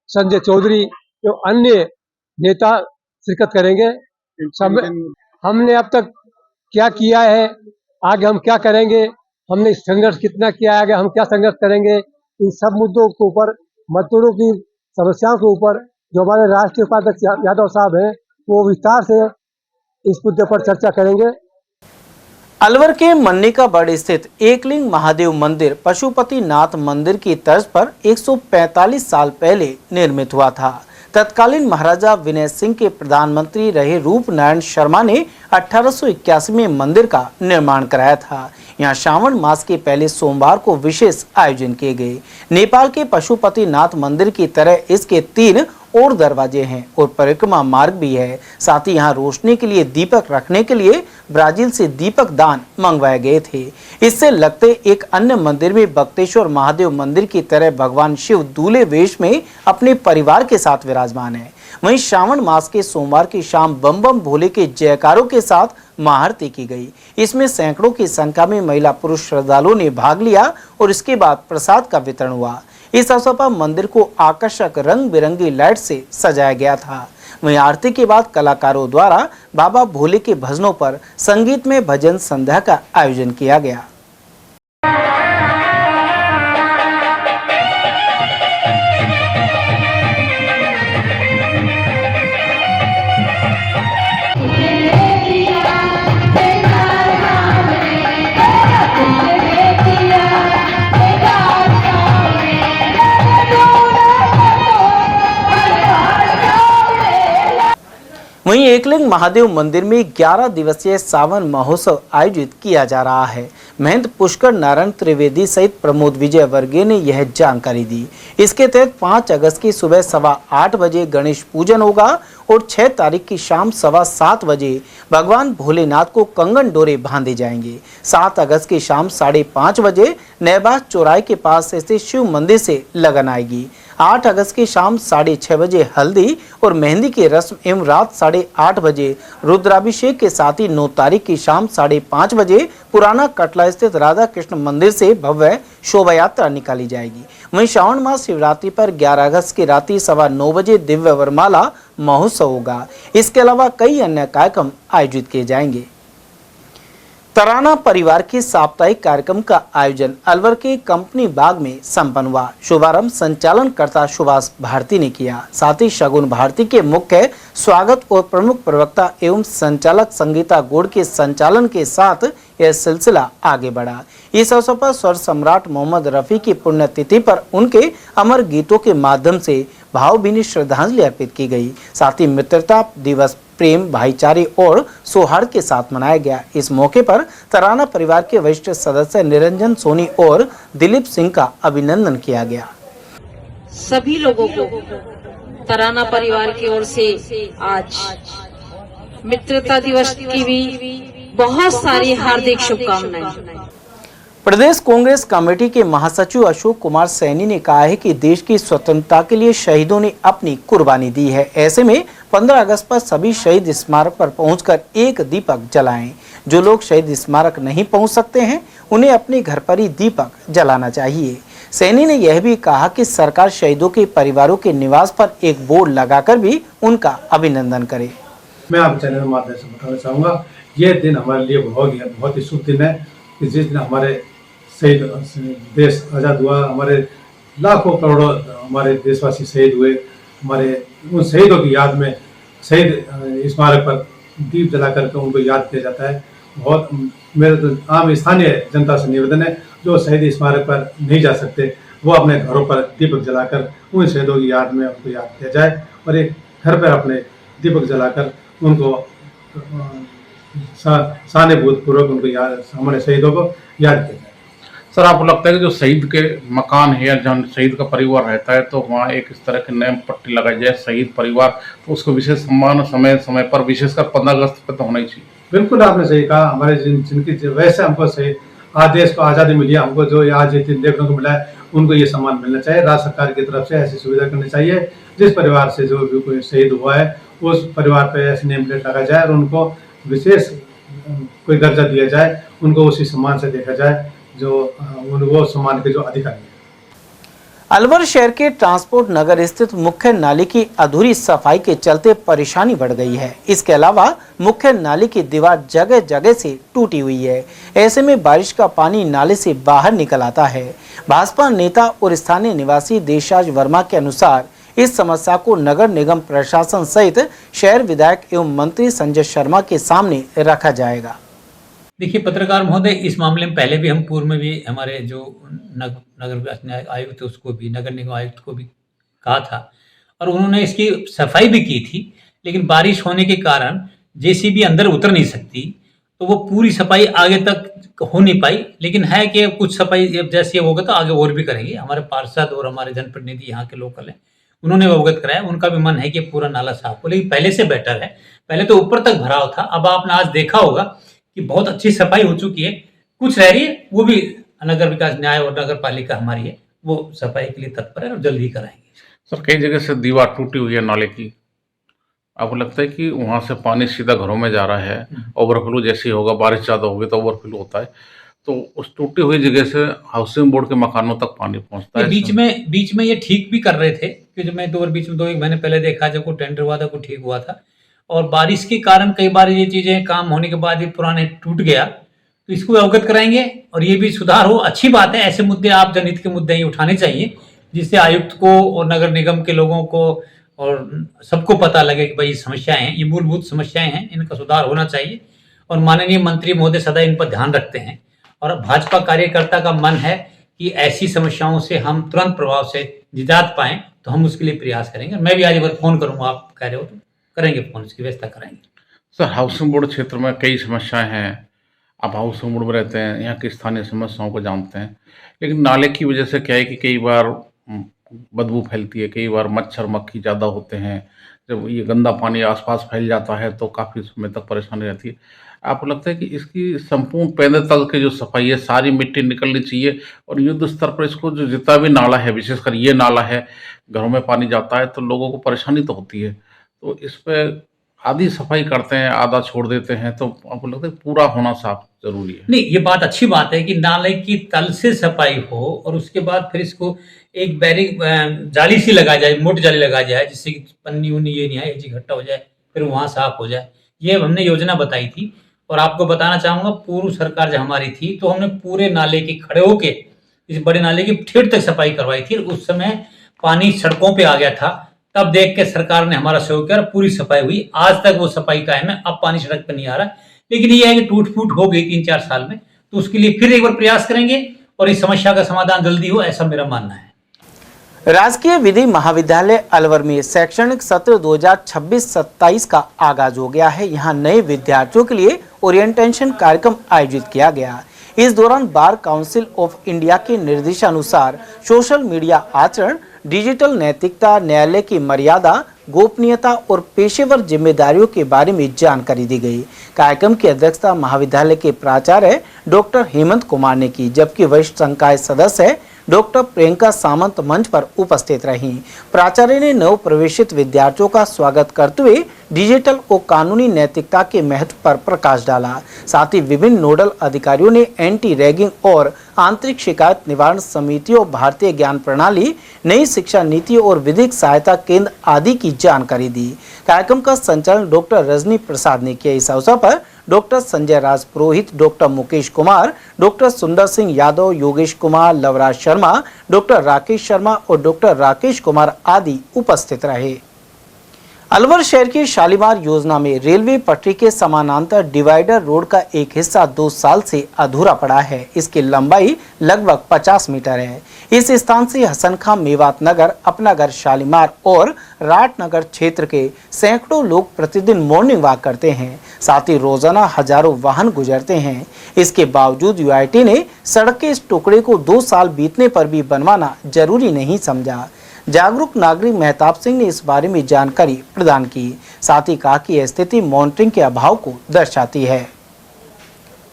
संजय चौधरी जो अन्य नेता शिरकत करेंगे। हमने अब तक क्या किया है, आगे हम क्या करेंगे, हमने संघर्ष कितना किया है, आगे हम क्या संघर्ष करेंगे, इन सब मुद्दों के ऊपर, मजदूरों की समस्याओं के ऊपर जो हमारे राष्ट्रीय उपाध्यक्ष यादव साहब हैं वो विस्तार से इस मुद्दे पर चर्चा करेंगे। अलवर के मन्निकाबड़ स्थित एकलिंग महादेव मंदिर पशुपतिनाथ मंदिर की तर्ज पर 145 साल पहले निर्मित हुआ था। तत्कालीन महाराजा विनय सिंह के प्रधानमंत्री रहे रूपनारायण शर्मा ने 1881 में मंदिर का निर्माण कराया था। यहाँ श्रावण मास के पहले सोमवार को विशेष आयोजन किए गए। नेपाल के पशुपतिनाथ मंदिर की तरह इसके 3 और दरवाजे हैं और परिक्रमा मार्ग भी है। साथ ही यहाँ रोशनी के लिए दीपक रखने के लिए ब्राजील से दीपक दान मंगवाए गए थे। इससे लगते एक अन्य मंदिर में बक्तेश्वर महादेव मंदिर की तरह भगवान शिव दूल्हे वेश में अपने परिवार के साथ विराजमान है। वहीं श्रावण मास के सोमवार की शाम बम बम भोले के जयकारों के साथ महाआरती की गई। इसमें सैकड़ों की संख्या में महिला पुरुष श्रद्धालुओं ने भाग लिया और इसके बाद प्रसाद का वितरण हुआ। इस अवसर पर मंदिर को आकर्षक रंग बिरंगी लाइट से सजाया गया था। वहीं आरती के बाद कलाकारों द्वारा बाबा भोले के भजनों पर संगीत में भजन संध्या का आयोजन किया गया। वहीं एकलिंग महादेव मंदिर में 11 दिवसीय सावन महोत्सव आयोजित किया जा रहा है। महंत पुष्कर नारायण त्रिवेदी सहित प्रमोद विजय वर्गीय ने यह जानकारी दी। इसके तहत 5 अगस्त की सुबह 8:15 बजे गणेश पूजन होगा और 6 तारीख की शाम 7:15 बजे भगवान भोलेनाथ को कंगन डोरे बांधे जाएंगे। 7 अगस्त की शाम 5:30 बजे नैबास चौराहे के पास स्थित शिव मंदिर से लगन आएगी। 8 अगस्त की शाम 6:30 बजे हल्दी और मेहंदी की रस्म एवं रात 8:30 बजे रुद्राभिषेक के साथ ही 9 तारीख की शाम 5:30 बजे पुराना कटला स्थित राधा कृष्ण मंदिर से भव्य शोभा यात्रा निकाली जाएगी। वहीं श्रावण मास शिवरात्रि पर 11 अगस्त की रात्रि 9:15 बजे दिव्य वरमाला महोत्सव होगा। इसके अलावा कई अन्य कार्यक्रम आयोजित किए जाएंगे। तराना परिवार के साप्ताहिक कार्यक्रम का आयोजन अलवर के कंपनी बाग में संपन्न हुआ। शुभारंभ संचालनकर्ता सुभाष भारती ने किया। साथ ही शगुन भारती के मुख्य स्वागत और प्रमुख प्रवक्ता एवं संचालक संगीता गोड़ के संचालन के साथ यह सिलसिला आगे बढ़ा। इस अवसर पर स्वर सम्राट मोहम्मद रफी की पुण्यतिथि पर उनके अमर गीतों के माध्यम से भावभीनी श्रद्धांजलि अर्पित की गई। साथ ही मित्रता दिवस प्रेम, भाईचारे और सौहार्द के साथ मनाया गया। इस मौके पर तराना परिवार के वरिष्ठ सदस्य निरंजन सोनी और दिलीप सिंह का अभिनंदन किया गया। सभी लोगों को तराना परिवार की ओर से आज मित्रता दिवस की भी बहुत सारी हार्दिक शुभकामनाएं। प्रदेश कांग्रेस कमेटी के महासचिव अशोक कुमार सैनी ने कहा है कि देश की स्वतंत्रता के लिए शहीदों ने अपनी कुर्बानी दी है। ऐसे में 15 अगस्त पर सभी शहीद स्मारक पर पहुंचकर एक दीपक जलाएं। जो लोग शहीद स्मारक नहीं पहुंच सकते हैं उन्हें अपने घर पर ही दीपक जलाना चाहिए। सैनी ने यह भी कहा कि सरकार शहीदों के परिवारों के निवास पर एक बोर्ड लगाकर भी उनका अभिनंदन करे। मैं आप चैनल के माध्यम से बताना चाहूँगा, ये दिन हमारे लिए बहुत ही शुभ दिन है कि जिस दिन हमारे शहीद देश आज़ाद हुआ, हमारे लाखों करोड़ों हमारे देशवासी शहीद हुए। हमारे उन शहीदों की याद में शहीद स्मारक पर दीप जला करके उनको याद किया जाता है। बहुत मेरे तो आम स्थानीय जनता से निवेदन है, जो शहीद स्मारक पर नहीं जा सकते वो अपने घरों पर दीपक जलाकर उन शहीदों की याद में उनको याद किया जाए और एक घर पर अपने दीपक जलाकर उनको सहानुभूतिपूर्वक उनको याद, हमारे शहीदों को याद किया जाए। सर, आपको लगता है कि जो शहीद के मकान है या जहाँ शहीद का परिवार रहता है तो वहाँ एक इस तरह की नेम पट्टी लगाई जाए शहीद परिवार, तो उसको विशेष सम्मान समय समय पर विशेषकर 15 अगस्त पर तो होना ही चाहिए। बिल्कुल आपने सही कहा। हमारे जिनकी वैसे हमको सही आज देश को आज़ादी मिली है, हमको जो आज ये दिन देखने को मिला है उनको ये सम्मान मिलना चाहिए। राज्य सरकार की तरफ से ऐसी सुविधा करनी चाहिए। जिस परिवार से जो भी कोई शहीद हुआ है उस परिवार पर ऐसी नेम प्लेट लगा जाए और उनको विशेष कोई दर्जा दिया जाए, उनको उसी सम्मान से देखा जाए जो वो सम्मान के जो अधिकारी है। अलवर शहर के ट्रांसपोर्ट नगर स्थित मुख्य नाली की अधूरी सफाई के चलते परेशानी बढ़ गई है। इसके अलावा मुख्य नाली की दीवार जगह जगह से टूटी हुई है। ऐसे में बारिश का पानी नाले से बाहर निकल आता है। भाजपा नेता और स्थानीय निवासी देशराज वर्मा के अनुसार इस समस्या को नगर निगम प्रशासन सहित शहर विधायक एवं मंत्री संजय शर्मा के सामने रखा जाएगा। देखिए पत्रकार महोदय, इस मामले में पहले भी हम पूर्व में भी हमारे जो नगर विकास आयुक्त उसको भी, नगर निगम आयुक्त को भी कहा था और उन्होंने इसकी सफाई भी की थी, लेकिन बारिश होने के कारण जेसीबी अंदर उतर नहीं सकती, तो वो पूरी सफाई आगे तक हो नहीं पाई। लेकिन है कि कुछ सफाई जैसे होगा तो आगे और भी करेंगे। हमारे पार्षद और हमारे जनप्रतिनिधि यहाँ के लोकल हैं, उन्होंने अवगत कराया, उनका भी मन है कि पूरा नाला साफ हो, लेकिन पहले से बेटर है। पहले तो ऊपर तक भराव था, अब आपने आज देखा होगा कि बहुत अच्छी सफाई हो चुकी है। कुछ रह रही है, वो भी नगर विकास न्याय और नगर पालिका हमारी है, वो सफाई के लिए तत्पर है और जल्द ही कराएंगे। सर, कई जगह से दीवार टूटी हुई है नाले की, आपको लगता है कि वहाँ से पानी सीधा घरों में जा रहा है? ओवरफ्लो जैसे होगा, बारिश ज़्यादा होगी तो ओवरफ्लो होता है, तो उस टूटी हुई जगह से हाउसिंग बोर्ड के मकानों तक पानी पहुँचता है। बीच में ये ठीक भी कर रहे थे कि जो मैं बीच में 2-1 महीने पहले देखा जब कोई टेंडर हुआ था, कोई ठीक हुआ था, और बारिश के कारण कई बार ये चीज़ें काम होने के बाद ही पुराने टूट गया, तो इसको अवगत कराएंगे और ये भी सुधार हो। अच्छी बात है, ऐसे मुद्दे आप जनहित के मुद्दे ही उठाने चाहिए जिससे आयुक्त को और नगर निगम के लोगों को और सबको पता लगे कि भाई समस्याएं हैं, ये मूलभूत समस्याएं हैं, इनका सुधार होना चाहिए। और माननीय मंत्री महोदय सदा इन पर ध्यान रखते हैं और भाजपा कार्यकर्ता का मन है कि ऐसी समस्याओं से हम तुरंत प्रभाव से निजात पाएं, तो हम उसके लिए प्रयास करेंगे। मैं भी आज एक बार फोन करूंगा, आप कह रहे हो तो करेंगे फोन, इसकी व्यवस्था कराएंगे। सर, हाउसिंग बोर्ड क्षेत्र में कई समस्याएं हैं, आप हाउसिंग बोर्ड में रहते हैं, यहाँ की स्थानीय समस्याओं को जानते हैं, लेकिन नाले की वजह से क्या है कि कई बार बदबू फैलती है, कई बार मच्छर मक्खी ज़्यादा होते हैं, जब ये गंदा पानी आसपास फैल जाता है तो काफ़ी समय तक परेशानी रहती है। आपको लगता है कि इसकी संपूर्ण पैदल तल की जो सफाई है, सारी मिट्टी निकलनी चाहिए और युद्ध स्तर पर इसको जो जितना भी नाला है, विशेषकर ये नाला है, घरों में पानी जाता है तो लोगों को परेशानी तो होती है, तो इस पर आधी सफाई करते हैं, आधा छोड़ देते हैं, तो आपको लगता है पूरा होना साफ जरूरी है? नहीं, ये बात अच्छी बात है कि नाले की तल से सफाई हो और उसके बाद फिर इसको एक बैरिंग जाली सी लगा जाए, मोटी जाली लगा जाए, जिससे कि पन्नी उन्नी ये नहीं आए, इकट्ठा हो जाए, फिर वहाँ साफ हो जाए। ये हमने योजना बताई थी और आपको बताना चाहूँगा, पूर्व सरकार जब हमारी थी तो हमने पूरे नाले की खड़े होके इस बड़े नाले की ठेठ तक सफाई करवाई थी। उस समय पानी सड़कों पे आ गया था, तब देख के सरकार ने हमारा सहयोग किया और पूरी सफाई हुई। आज तक वो सफाई कायम है, अब पानी सड़क पर नहीं आ रहा, लेकिन ये है कि टूट फूट हो गई 3-4 साल में, तो उसके लिए फिर एक बार प्रयास करेंगे और इस समस्या का समाधान जल्दी हो, ऐसा मेरा मानना है। राजकीय विधि महाविद्यालय अलवर में शैक्षणिक सत्र 2026-27 का आगाज हो गया है। यहाँ नए विद्यार्थियों के लिए ओरिएंटेशन कार्यक्रम आयोजित किया गया। इस दौरान बार काउंसिल ऑफ इंडिया के निर्देशानुसार सोशल मीडिया आचरण, डिजिटल नैतिकता, न्यायालय की मर्यादा, गोपनीयता और पेशेवर जिम्मेदारियों के बारे में जानकारी दी गई। कार्यक्रम की अध्यक्षता महाविद्यालय के प्राचार्य डॉक्टर हेमंत कुमार ने की, जबकि वरिष्ठ संकाय सदस्य डॉक्टर प्रियंका सामंत मंच पर उपस्थित रहीं। प्राचार्य ने नव प्रवेशित विद्यार्थियों का स्वागत करते हुए डिजिटल और कानूनी नैतिकता के महत्व पर प्रकाश डाला। साथ ही विभिन्न नोडल अधिकारियों ने एंटी रैगिंग और आंतरिक शिकायत निवारण समितियों, भारतीय ज्ञान प्रणाली, नई शिक्षा नीति और विधिक सहायता केंद्र आदि की जानकारी दी। कार्यक्रम का संचालन डॉक्टर रजनी प्रसाद ने किया। इस अवसर पर doctor Sanjay Raj Purohit, doctor Mukesh Kumar, doctor सुंदर सिंह यादव, योगेश कुमार, लवराज शर्मा, डॉक्टर राकेश शर्मा और डॉक्टर राकेश कुमार आदि उपस्थित रहे। अलवर शहर की शालीमार योजना में रेलवे पटरी के समानांतर डिवाइडर रोड का एक हिस्सा 2 साल से अधूरा पड़ा है। इसकी लंबाई लगभग 50 मीटर है। इस स्थान से हसन खां, मेवात नगर, अपनागर, शालीमार और राटनगर क्षेत्र के सैकड़ों लोग प्रतिदिन मॉर्निंग वॉक करते हैं। साथ ही रोजाना हजारों वाहन गुजरते हैं। इसके बावजूद यूआईटी ने सड़क के इस टुकड़े को 2 साल बीतने पर भी बनवाना जरूरी नहीं समझा। जागरूक नागरिक मेहताब सिंह ने इस बारे में जानकारी प्रदान की। साथ ही कहा कि यह स्थिति मॉनिटरिंग के अभाव को दर्शाती है।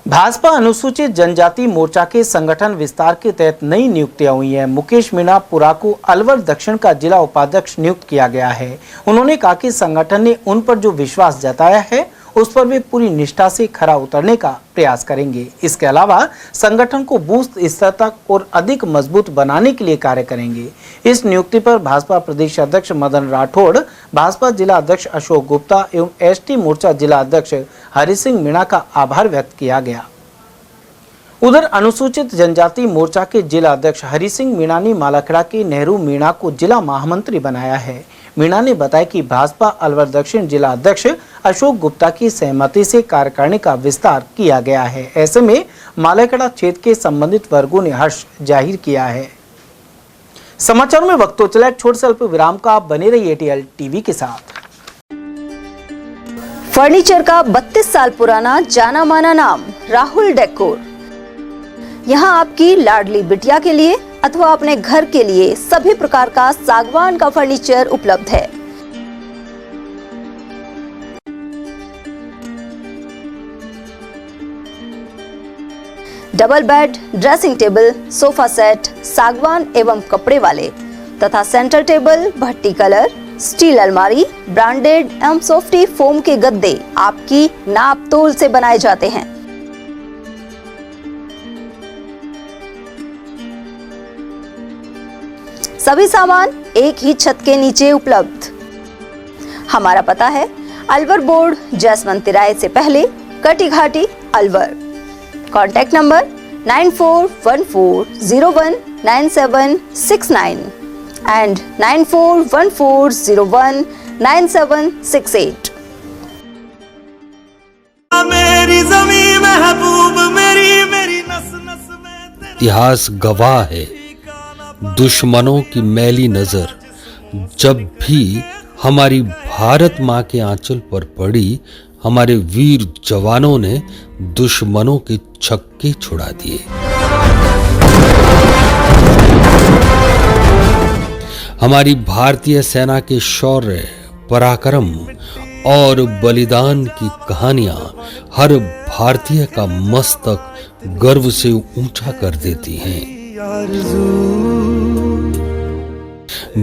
भाजपा अनुसूचित जनजाति मोर्चा के संगठन विस्तार के तहत नई नियुक्तियां हुई हैं। मुकेश मीणापुरा को अलवर दक्षिण का जिला उपाध्यक्ष नियुक्त किया गया है। उन्होंने कहा कि संगठन ने उन पर जो विश्वास जताया है उस पर वे पूरी निष्ठा से खरा उतरने का प्रयास करेंगे। इसके अलावा संगठन को बूथ स्तर तक और अधिक मजबूत बनाने के लिए कार्य करेंगे। इस नियुक्ति पर भाजपा प्रदेश अध्यक्ष मदन राठौड़, भाजपा जिला अध्यक्ष अशोक गुप्ता एवं एसटी मोर्चा जिला अध्यक्ष हरि सिंह मीणा का आभार व्यक्त किया गया। उधर अनुसूचित जनजाति मोर्चा के जिला अध्यक्ष हरि सिंह मीणा ने मालाखेड़ा के नेहरू मीणा को जिला महामंत्री बनाया है। मीणा ने बताया कि भाजपा अलवर दक्षिण जिला अध्यक्ष अशोक गुप्ता की सहमति से कार्यकारिणी का विस्तार किया गया है। ऐसे में मालाखेड़ा क्षेत्र के संबंधित वर्गों ने हर्ष जाहिर किया है। समाचार में वक्त तो चला एक छोटे से अल्प विराम का, आप बने रहिए एटीएल टीवी के साथ। फर्नीचर का 32 साल पुराना जाना माना नाम राहुल डेकोर। यहाँ आपकी लाडली बिटिया के लिए अथवा अपने घर के लिए सभी प्रकार का सागवान का फर्नीचर उपलब्ध है। Double bed, dressing table, sofa set सागवान एवं कपड़े वाले तथा सेंटर टेबल, भट्टी कलर, स्टील अलमारी, ब्रांडेड एवं सॉफ्टी फोम के गद्दे आपकी नाप तोल से बनाए जाते हैं। सभी सामान एक ही छत के नीचे उपलब्ध। हमारा पता है अलवर बोर्ड, जसवंत तिराहे से पहले, कटी घाटी, अलवर। Contact number 9414019769 and 9414019768। मेरी ज़मीं महबूब मेरी नस नस में। इतिहास गवाह है, दुश्मनों की मैली नजर जब भी हमारी भारत माँ के आंचल पर पड़ी, हमारे वीर जवानों ने दुश्मनों के छक्के छुड़ा दिए। हमारी भारतीय सेना के शौर्य, पराक्रम और बलिदान की कहानियां हर भारतीय का मस्तक गर्व से ऊंचा कर देती हैं।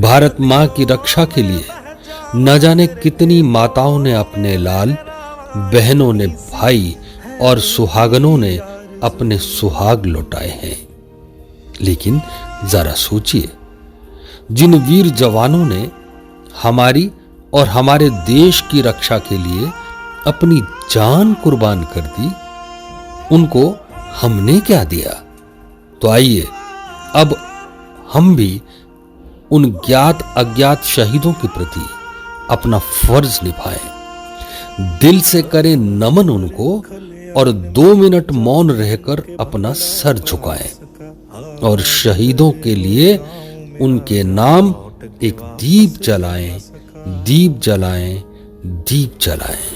भारत मां की रक्षा के लिए न जाने कितनी माताओं ने अपने लाल, बहनों ने भाई और सुहागनों ने अपने सुहाग लौटाए हैं। लेकिन जरा सोचिए, जिन वीर जवानों ने हमारी और हमारे देश की रक्षा के लिए अपनी जान कुर्बान कर दी, उनको हमने क्या दिया? तो आइए अब हम भी उन ज्ञात अज्ञात शहीदों के प्रति अपना फर्ज निभाएं, दिल से करें नमन उनको और 2 मिनट मौन रहकर अपना सर झुकाएं और शहीदों के लिए उनके नाम एक दीप जलाएं, दीप जलाएं, दीप जलाएं।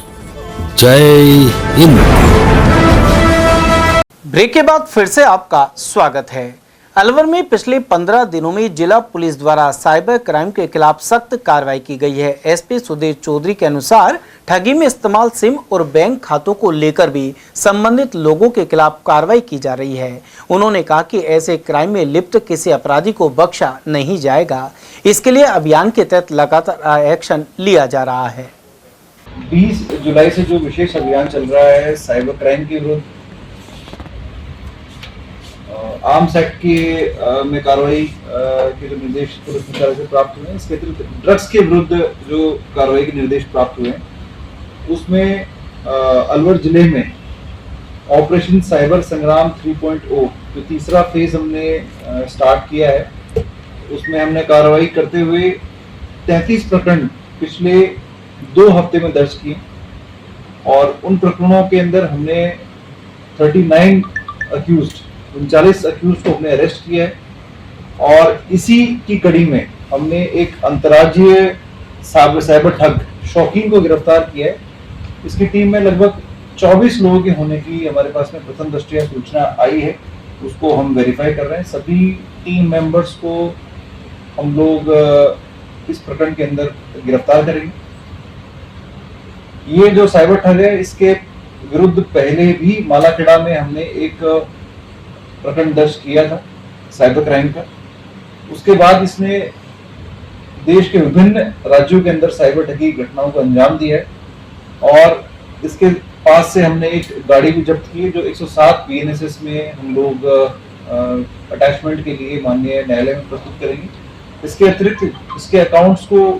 जय हिंद। ब्रेक के बाद फिर से आपका स्वागत है। अलवर में पिछले 15 दिनों में जिला पुलिस द्वारा साइबर क्राइम के खिलाफ सख्त कार्रवाई की गई है। एसपी सुधीर चौधरी के अनुसार ठगी में इस्तेमाल सिम और बैंक खातों को लेकर भी संबंधित लोगों के खिलाफ कार्रवाई की जा रही है। उन्होंने कहा कि ऐसे क्राइम में लिप्त किसी अपराधी को बख्शा नहीं जाएगा। इसके लिए अभियान के तहत लगातार एक्शन लिया जा रहा है। 20 जुलाई से जो विशेष अभियान चल रहा है साइबर क्राइम के विरुद्ध, आर्म्स एक्ट के में कार्रवाई के जो निर्देश पुलिस मुख्यालय से प्राप्त हुए हैं, इसके अतिरिक्त ड्रग्स के विरुद्ध जो कार्रवाई के निर्देश प्राप्त हुए हैं, उसमें अलवर जिले में ऑपरेशन साइबर संग्राम 3.0 जो तीसरा फेज हमने स्टार्ट किया है, उसमें हमने कार्रवाई करते हुए 33 प्रकरण पिछले 2 हफ्ते में दर्ज किए और उन प्रकरणों के अंदर हमने 39 अक्यूज्ड 39 अक्यूज को हमने अरेस्ट किया है और इसी की कड़ी में हमने एक अंतर्राज्यीय साइबर ठग शौकीन को गिरफ्तार किया है। इसकी टीम में लगभग 24 लोगों के होने की हमारे पास में प्रथम दृष्टया सूचना आई है, उसको हम वेरीफाई कर रहे हैं। सभी टीम मेंबर्स को हम लोग इस प्रकरण के अंदर गिरफ्तार करेंगे। ये जो साइबर ठग है, इसके विरुद्ध पहले भी मालाखेड़ा में हमने एक प्रकरण दर्ज किया था साइबर क्राइम का। उसके बाद इसने देश के विभिन्न राज्यों के अंदर साइबर ठगी घटनाओं को अंजाम दिया है और इसके पास से हमने एक गाड़ी भी जब्त की है जो 107 BNSS में हम लोग अटैचमेंट के लिए माननीय न्यायालय में प्रस्तुत करेंगे। इसके अतिरिक्त इसके अकाउंट्स को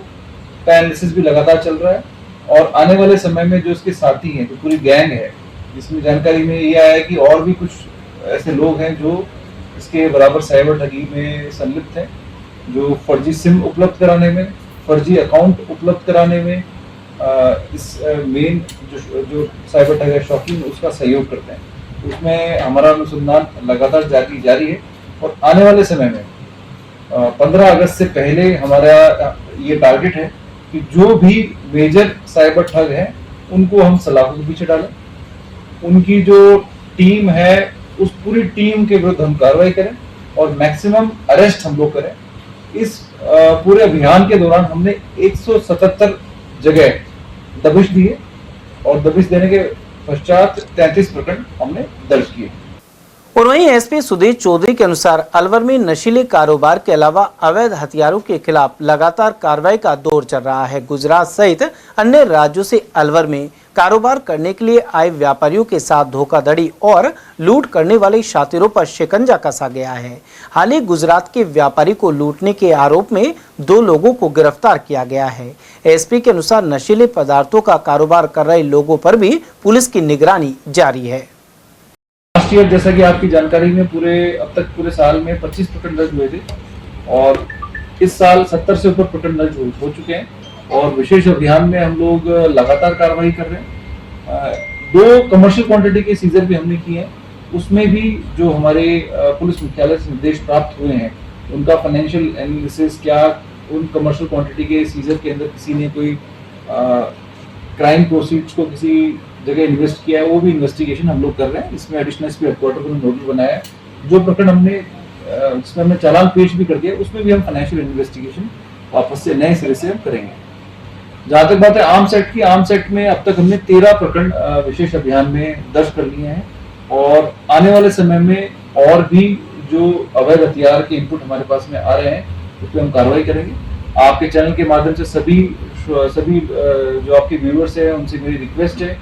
का एनालिसिस भी लगातार चल रहा है और आने वाले समय में जो इसके साथी हैं, जो पूरी गैंग है, जिसमें जानकारी में ये आया है कि और भी कुछ ऐसे लोग हैं जो इसके बराबर साइबर ठगी में संलिप्त हैं, जो फर्जी सिम उपलब्ध कराने में, फर्जी अकाउंट उपलब्ध कराने में इस मेन जो साइबर ठग है शौकीन उसका सहयोग करते हैं। उसमें हमारा अनुसंधान लगातार जारी है और आने वाले समय में 15 अगस्त से पहले हमारा ये टारगेट है कि जो भी मेजर साइबर ठग हैं उनको हम सलाखों के पीछे डालें, उनकी जो टीम है उस पूरी टीम के विरुद्ध हम कार्रवाई करें और मैक्सिमम अरेस्ट हम लोग करें। इस पूरे अभियान के दौरान हमने 177 जगह दबिश दी है और दबिश देने के पश्चात 33 प्रकरण हमने दर्ज किए। और वहीं एसपी सुधीर चौधरी के अनुसार अलवर में नशीले कारोबार के अलावा अवैध हथियारों के खिलाफ लगातार कार्रवाई का दौर चल रहा है। गुजरात सहित अन्य राज्यों से अलवर में कारोबार करने के लिए आए व्यापारियों के साथ धोखाधड़ी और लूट करने वाले शातिरों पर शिकंजा कसा गया है। हाल ही गुजरात के व्यापारी को लूटने के आरोप में 2 लोगों को गिरफ्तार किया गया है। एसपी के अनुसार नशीले पदार्थों का कारोबार कर रहे लोगों पर भी पुलिस की निगरानी जारी है। लास्ट ईयर जैसा कि आपकी जानकारी में अब तक पूरे साल में 25 प्रकरण दर्ज हुए थे और इस साल 70 से ऊपर प्रकरण दर्ज हो चुके हैं और विशेष अभियान में हम लोग लगातार कार्रवाई कर रहे हैं। 2 कमर्शियल क्वांटिटी के सीजर भी हमने किए हैं, उसमें भी जो हमारे पुलिस मुख्यालय से निर्देश प्राप्त हुए हैं उनका फाइनेंशियल एनालिसिस, क्या उन कमर्शियल क्वांटिटी के सीजर के अंदर किसी ने कोई क्राइम प्रोसीड्स को किसी जगह इन्वेस्ट किया है, वो भी इन्वेस्टिगेशन हम लोग कर रहे हैं। इसमें एडिशनल एसपी हेडक्वार्टर को नोडल बनाया है। जो प्रकरण हमने जिसमें हमने चालान पेश भी कर दिया उसमें भी हम फाइनेंशियल इन्वेस्टिगेशन वापस से नए सिरे से हम करेंगे। जहाँ तक बात है आर्म्स एक्ट की, आर्म्स एक्ट में अब तक हमने 13 प्रकरण विशेष अभियान में दर्ज कर लिए हैं और आने वाले समय में और भी जो अवैध हथियार के इनपुट हमारे पास में आ रहे हैं उस पर हम कार्रवाई करेंगे। आपके चैनल के माध्यम से सभी जो आपके व्यूअर्स हैं उनसे मेरी रिक्वेस्ट है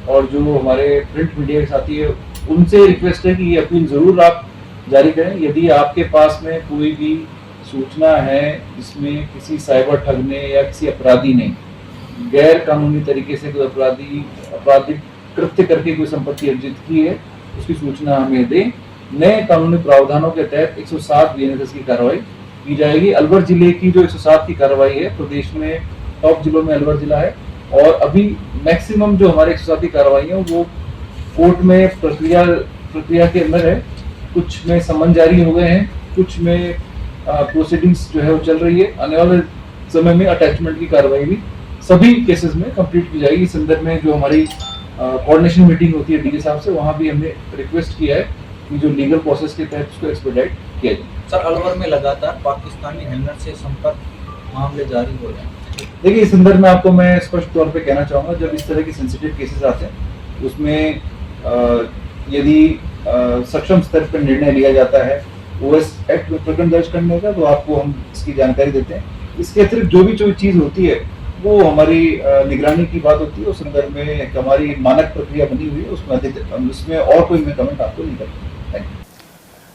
और जो हमारे प्रिंट मीडिया के साथी है उनसे रिक्वेस्ट है कि ये अपील जरूर आप जारी करें। यदि आपके पास में कोई भी सूचना है जिसमें किसी साइबर ठग ने या किसी अपराधी ने गैर कानूनी तरीके से कोई आपराधिक कृत्य करके कोई संपत्ति अर्जित की है, उसकी सूचना हमें दें। नए कानूनी प्रावधानों के तहत 107 बीएनएसएस की कार्रवाई की जाएगी। अलवर जिले की जो 107 की कार्रवाई है, प्रदेश में टॉप जिलों में अलवर जिला है और अभी मैक्सिमम जो हमारे 107 की कार्रवाई है वो कोर्ट में प्रक्रिया के अंदर है। कुछ में समन जारी हो गए हैं, कुछ में प्रोसीडिंग्स जो है वो चल रही है। आने वाले समय में अटैचमेंट की कार्रवाई भी सभी केसेस में कंप्लीट की जाएगी। इस संदर्भ में जो हमारी कोऑर्डिनेशन मीटिंग होती है डीके साहब से, वहाँ भी हमने रिक्वेस्ट किया है कि जो लीगल प्रोसेस के तहत उसको एक्सपेडाइट किया जाए। सर, अलवर में लगातार पाकिस्तानी हैंडलर से संपर्क मामले जारी हो रहे हैं। देखिए, इस संदर्भ में आपको मैं स्पष्ट तौर पे कहना चाहूँगा, जब इस तरह के सेंसिटिव केसेस आते हैं उसमें यदि सक्षम स्तर पर निर्णय लिया जाता है ओएस एक्ट में प्रकरण दर्ज करने का, तो आपको हम इसकी जानकारी देते हैं। इसके अतिरिक्त जो भी चीज़ होती है वो हमारी निगरानी की बात होती है। उस संदर्भ में हमारी मानक प्रक्रिया बनी हुई है, उसमें और कोई मैं कमेंट आपको नहीं करता। Thank you.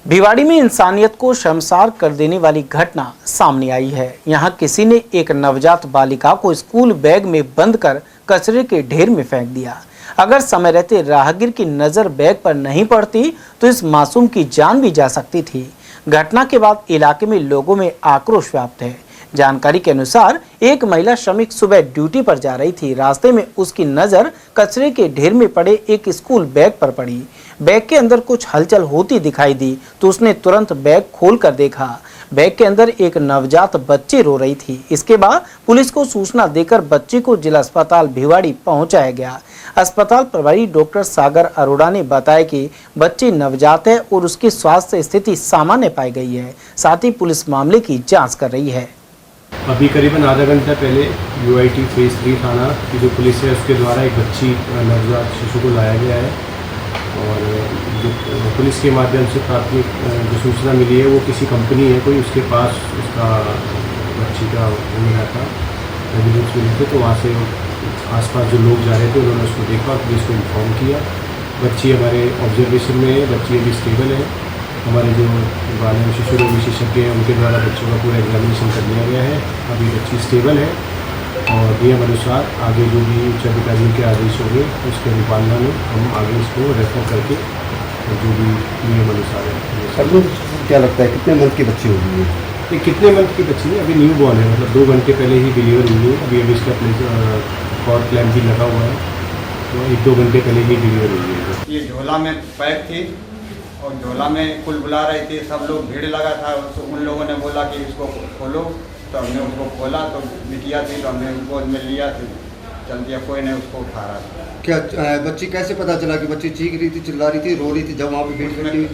भिवाड़ी में इंसानियत को शर्मसार कर देने वाली घटना सामने आई है। यहाँ किसी ने एक नवजात बालिका को स्कूल बैग में बंद कर कचरे के ढेर में फेंक दिया। अगर समय रहते राहगीर की नजर बैग पर नहीं पड़ती तो इस मासूम की जान भी जा सकती थी। घटना के बाद इलाके में लोगों में आक्रोश व्याप्त है। जानकारी के अनुसार एक महिला श्रमिक सुबह ड्यूटी पर जा रही थी। रास्ते में उसकी नजर कचरे के ढेर में पड़े एक स्कूल बैग पर पड़ी। बैग के अंदर कुछ हलचल होती दिखाई दी तो उसने तुरंत बैग खोलकर देखा। बैग के अंदर एक नवजात बच्ची रो रही थी। इसके बाद पुलिस को सूचना देकर बच्ची को जिला अस्पताल भिवाड़ी पहुंचाया गया। अस्पताल प्रभारी डॉक्टर सागर अरोड़ा ने बताया कि बच्ची नवजात है और उसकी स्वास्थ्य स्थिति सामान्य पाई गई है। साथ ही पुलिस मामले की जांच कर रही है। अभी करीबन आधा घंटा पहले यूआईटी फेज 3 थाना की जो पुलिस है उसके द्वारा एक बच्ची नवजात शिशु को लाया गया है और जो पुलिस के माध्यम से प्राथमिक जो सूचना मिली है वो किसी कंपनी है कोई, उसके पास उसका बच्ची का मिला था, एविडेंस मिले थे। तो वहाँ से आसपास जो लोग जा रहे थे उन्होंने उसको देखा और पुलिस को इन्फॉर्म किया। बच्ची हमारे ऑब्जर्वेशन में है, बच्ची अभी स्टेबल है। हमारे जो बाल एवं शिशु रोग विशेषज्ञ हैं उनके द्वारा बच्चों का पूरा एग्जामिनेशन कर लिया गया है। अभी बच्ची स्टेबल है और नियम अनुसार आगे जो भी उच्च अधिकारियों के आदेश होंगे उसके अनुपालना में हम आगे इसको रेफर करके जो भी नियम अनुसार है। सर लोग क्या लगता है कितने मंथ की बच्ची होगी ये कितने मंथ की बच्ची है? अभी न्यू बॉर्न है, मतलब 2 घंटे पहले ही डिलीवर हुई है। अभी इसका कॉर्ड क्लैम्प भी लगा हुआ है, तो 1-2 घंटे पहले ही डिलीवर हुई है। ये झोला में पैक थी और झोला में कुल बुला रही थी, सब लोग भीड़ लगा था, तो उन लोगों ने बोला कि इसको खोलो, तो हमने उसको खोला तो बिटिया थी, तो हमने गोद में लिया, तो चल दिया, कोई नहीं उसको उठा रहा था। क्या बच्ची कैसे पता चला कि बच्ची चीख रही थी, चिल्ला रही थी, रो रही थी जब वहाँ पे भीड़ इकट्ठी हुई?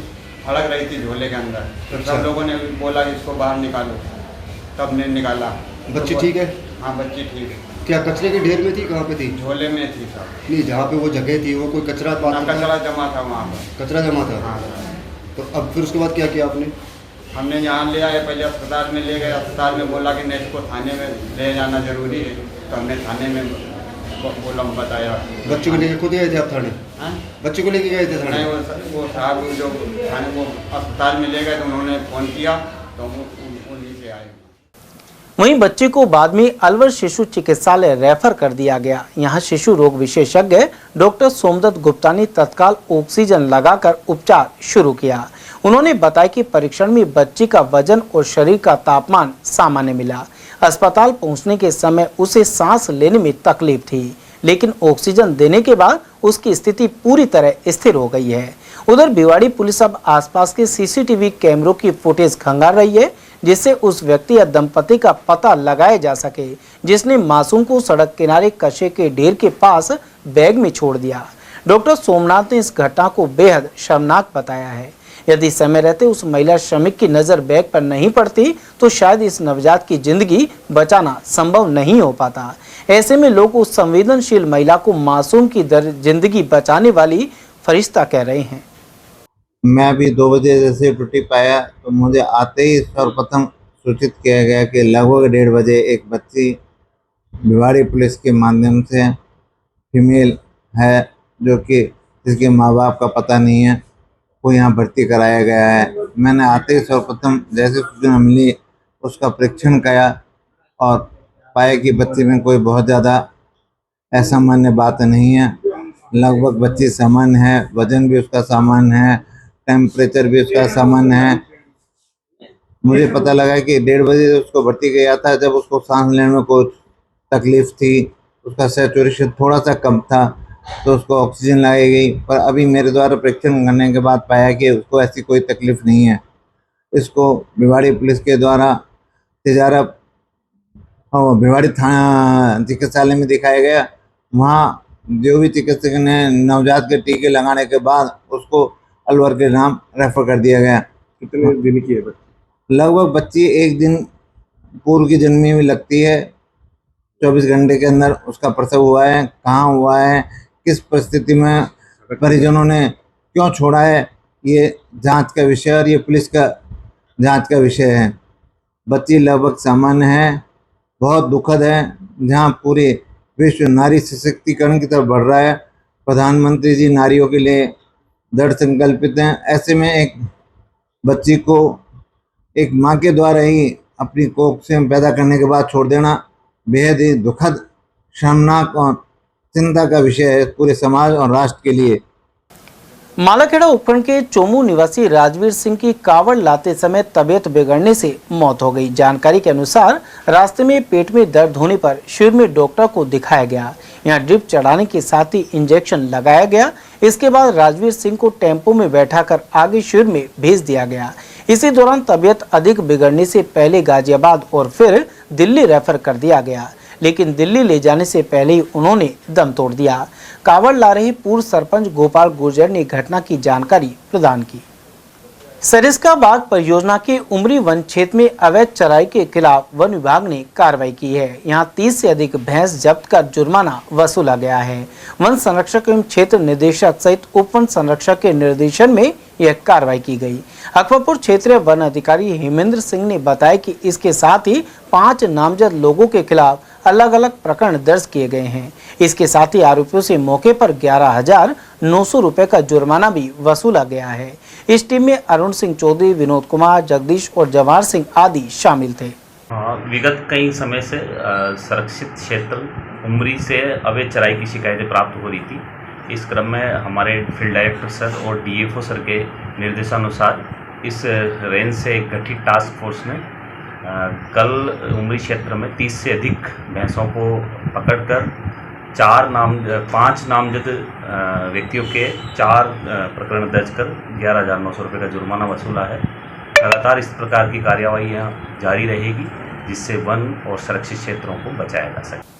फड़क रही थी झोले के अंदर, तो सब लोगों ने बोला इसको बाहर निकालो, तब ने निकाला। बच्ची ठीक है? हाँ बच्ची ठीक है। क्या कचरे के ढेर में थी, कहाँ पे थी? झोले में थी सब। नहीं, जहाँ पे वो जगह थी वो कोई कचरा कचरा जमा था वहाँ पर। कचरा जमा था? हाँ। तो अब फिर उसके बाद क्या किया आपने? हमने यहाँ ले आए, पहले अस्पताल में ले गए, अस्पताल में बोला कि नहीं इसको थाने में ले जाना जरूरी है, तो हमने थाने में बोला, बताया। बच्चे को लेके खुद गए थे आप थाने? हाँ? बच्चे को लेके गए थे थाने? नहीं, वो साहब जो थाने को अस्पताल में ले गए तो उन्होंने फ़ोन किया तो उन्हीं से आए। वहीं बच्चे को बाद में अलवर शिशु चिकित्सालय रेफर कर दिया गया। यहां शिशु रोग विशेषज्ञ डॉक्टर सोमदत्त गुप्ता ने तत्काल ऑक्सीजन लगाकर उपचार शुरू किया। उन्होंने बताया कि परीक्षण में बच्ची का वजन और शरीर का तापमान सामान्य मिला। अस्पताल पहुंचने के समय उसे सांस लेने में तकलीफ थी, लेकिन ऑक्सीजन देने के बाद उसकी स्थिति पूरी तरह स्थिर हो गई है। उधर भिवाड़ी पुलिस अब आसपास के सीसीटीवी कैमरों की फुटेज खंगाल रही है, जिससे उस व्यक्ति या दंपति का पता लगाया जा सके जिसने मासूम को सड़क किनारे कचरे के ढेर के पास बैग में छोड़ दिया। डॉक्टर सोमनाथ ने इस घटना को बेहद शर्मनाक बताया है। यदि समय रहते उस महिला श्रमिक की नज़र बैग पर नहीं पड़ती तो शायद इस नवजात की जिंदगी बचाना संभव नहीं हो पाता। ऐसे में लोग उस संवेदनशील महिला को मासूम की जिंदगी बचाने वाली फरिश्ता कह रहे हैं। मैं अभी 2 बजे जैसे ड्यूटी पाया तो मुझे आते ही सर्वप्रथम सूचित किया गया कि लगभग 1:30 बजे एक बच्ची भिवाड़ी पुलिस के माध्यम से फीमेल है, जो कि जिसके माँ बाप का पता नहीं है, को यहाँ भर्ती कराया गया है। मैंने आते ही सर्वप्रथम जैसे सूचना मिली उसका परीक्षण किया और पाया कि बच्ची में कोई बहुत ज़्यादा असामान्य बात नहीं है। लगभग बच्ची सामान्य है, वजन भी उसका सामान्य है, टेम्परेचर भी उसका सामान्य है। मुझे पता लगा कि 1:30 बजे उसको भर्ती किया था, जब उसको सांस लेने में कुछ तकलीफ़ थी, उसका सैचुरेशन थोड़ा सा कम था, तो उसको ऑक्सीजन लगाई गई। पर अभी मेरे द्वारा परीक्षण करने के बाद पाया कि उसको ऐसी कोई तकलीफ़ नहीं है। इसको भिवाड़ी पुलिस के द्वारा भिवाड़ी थाना चिकित्सालय में दिखाया गया। वहाँ जो भी चिकित्सक ने नवजात के टीके लगाने के बाद उसको अलवर के नाम रेफर कर दिया गया। कितने दिन की है बच्ची? लगभग बच्ची 1 दिन पूर्व की जन्मी हुई लगती है। 24 घंटे के अंदर उसका प्रसव हुआ है, कहाँ हुआ है, किस परिस्थिति में परिजनों ने क्यों छोड़ा है, ये जांच का विषय और ये पुलिस का जांच का विषय है। बच्ची लगभग सामान्य है, बहुत दुखद है। जहां पूरे विश्व नारी सशक्तिकरण की तरफ बढ़ रहा है, प्रधानमंत्री जी नारियों के लिए दृढ़ संकल्पित हैं। ऐसे में एक बच्ची को एक माँ के द्वारा ही अपनी कोख से पैदा करने के बाद छोड़ देना बेहद ही दुखद, शर्मनाक और चिंता का विषय है पूरे समाज और राष्ट्र के लिए। मालाखेड़ा उपखंड के चोमू निवासी राजवीर सिंह की कावड़ लाते समय तबीयत बिगड़ने से मौत हो गई। जानकारी के अनुसार रास्ते में पेट में दर्द होने पर शिविर में डॉक्टर को दिखाया गया। यहां ड्रिप चढ़ाने के साथ ही इंजेक्शन लगाया गया। इसके बाद राजवीर सिंह को टेम्पो में बैठाकर आगे शिविर में भेज दिया गया। इसी दौरान तबीयत अधिक बिगड़ने से पहले गाजियाबाद और फिर दिल्ली रेफर कर दिया गया, लेकिन दिल्ली ले जाने से पहले ही उन्होंने दम तोड़ दिया। कावड़ ला रहे पूर्व सरपंच गोपाल गुर्जर ने घटना की जानकारी प्रदान की। सरिस्का बाग परियोजना के उमरी वन क्षेत्र में अवैध चराई के खिलाफ वन विभाग ने कार्रवाई की है। यहां 30 से अधिक भैंस जब्त कर जुर्माना वसूला गया है। वन संरक्षक एवं क्षेत्र निदेशक सहित उप वन संरक्षक के निर्देशन में यह कार्रवाई की गई। अकबरपुर क्षेत्रीय वन अधिकारी हेमेंद्र सिंह ने बताया कि इसके साथ ही 5 नामजद लोगों के खिलाफ अलग अलग प्रकरण दर्ज किए गए हैं। इसके साथ ही आरोपियों से मौके पर 11,900 रुपए का जुर्माना भी वसूला गया है। इस टीम में अरुण सिंह चौधरी, विनोद कुमार, जगदीश और जवाहर सिंह आदि शामिल थे। विगत कई समय से संरक्षित क्षेत्र उमरी से अवैध चराई की शिकायतें प्राप्त हो रही थी इस क्रम में हमारे फील्ड डायरेक्टर सर और डीएफओ सर के निर्देशानुसार इस रेंज से एक गठित टास्क फोर्स ने कल उमरी क्षेत्र में 30 से अधिक भैंसों को पकड़कर 5 नामजद व्यक्तियों के 4 प्रकरण दर्ज कर 11,900 रुपये का जुर्माना वसूला है। लगातार इस प्रकार की कार्यवाही जारी रहेगी, जिससे वन और सुरक्षित क्षेत्रों को बचाया जा सके।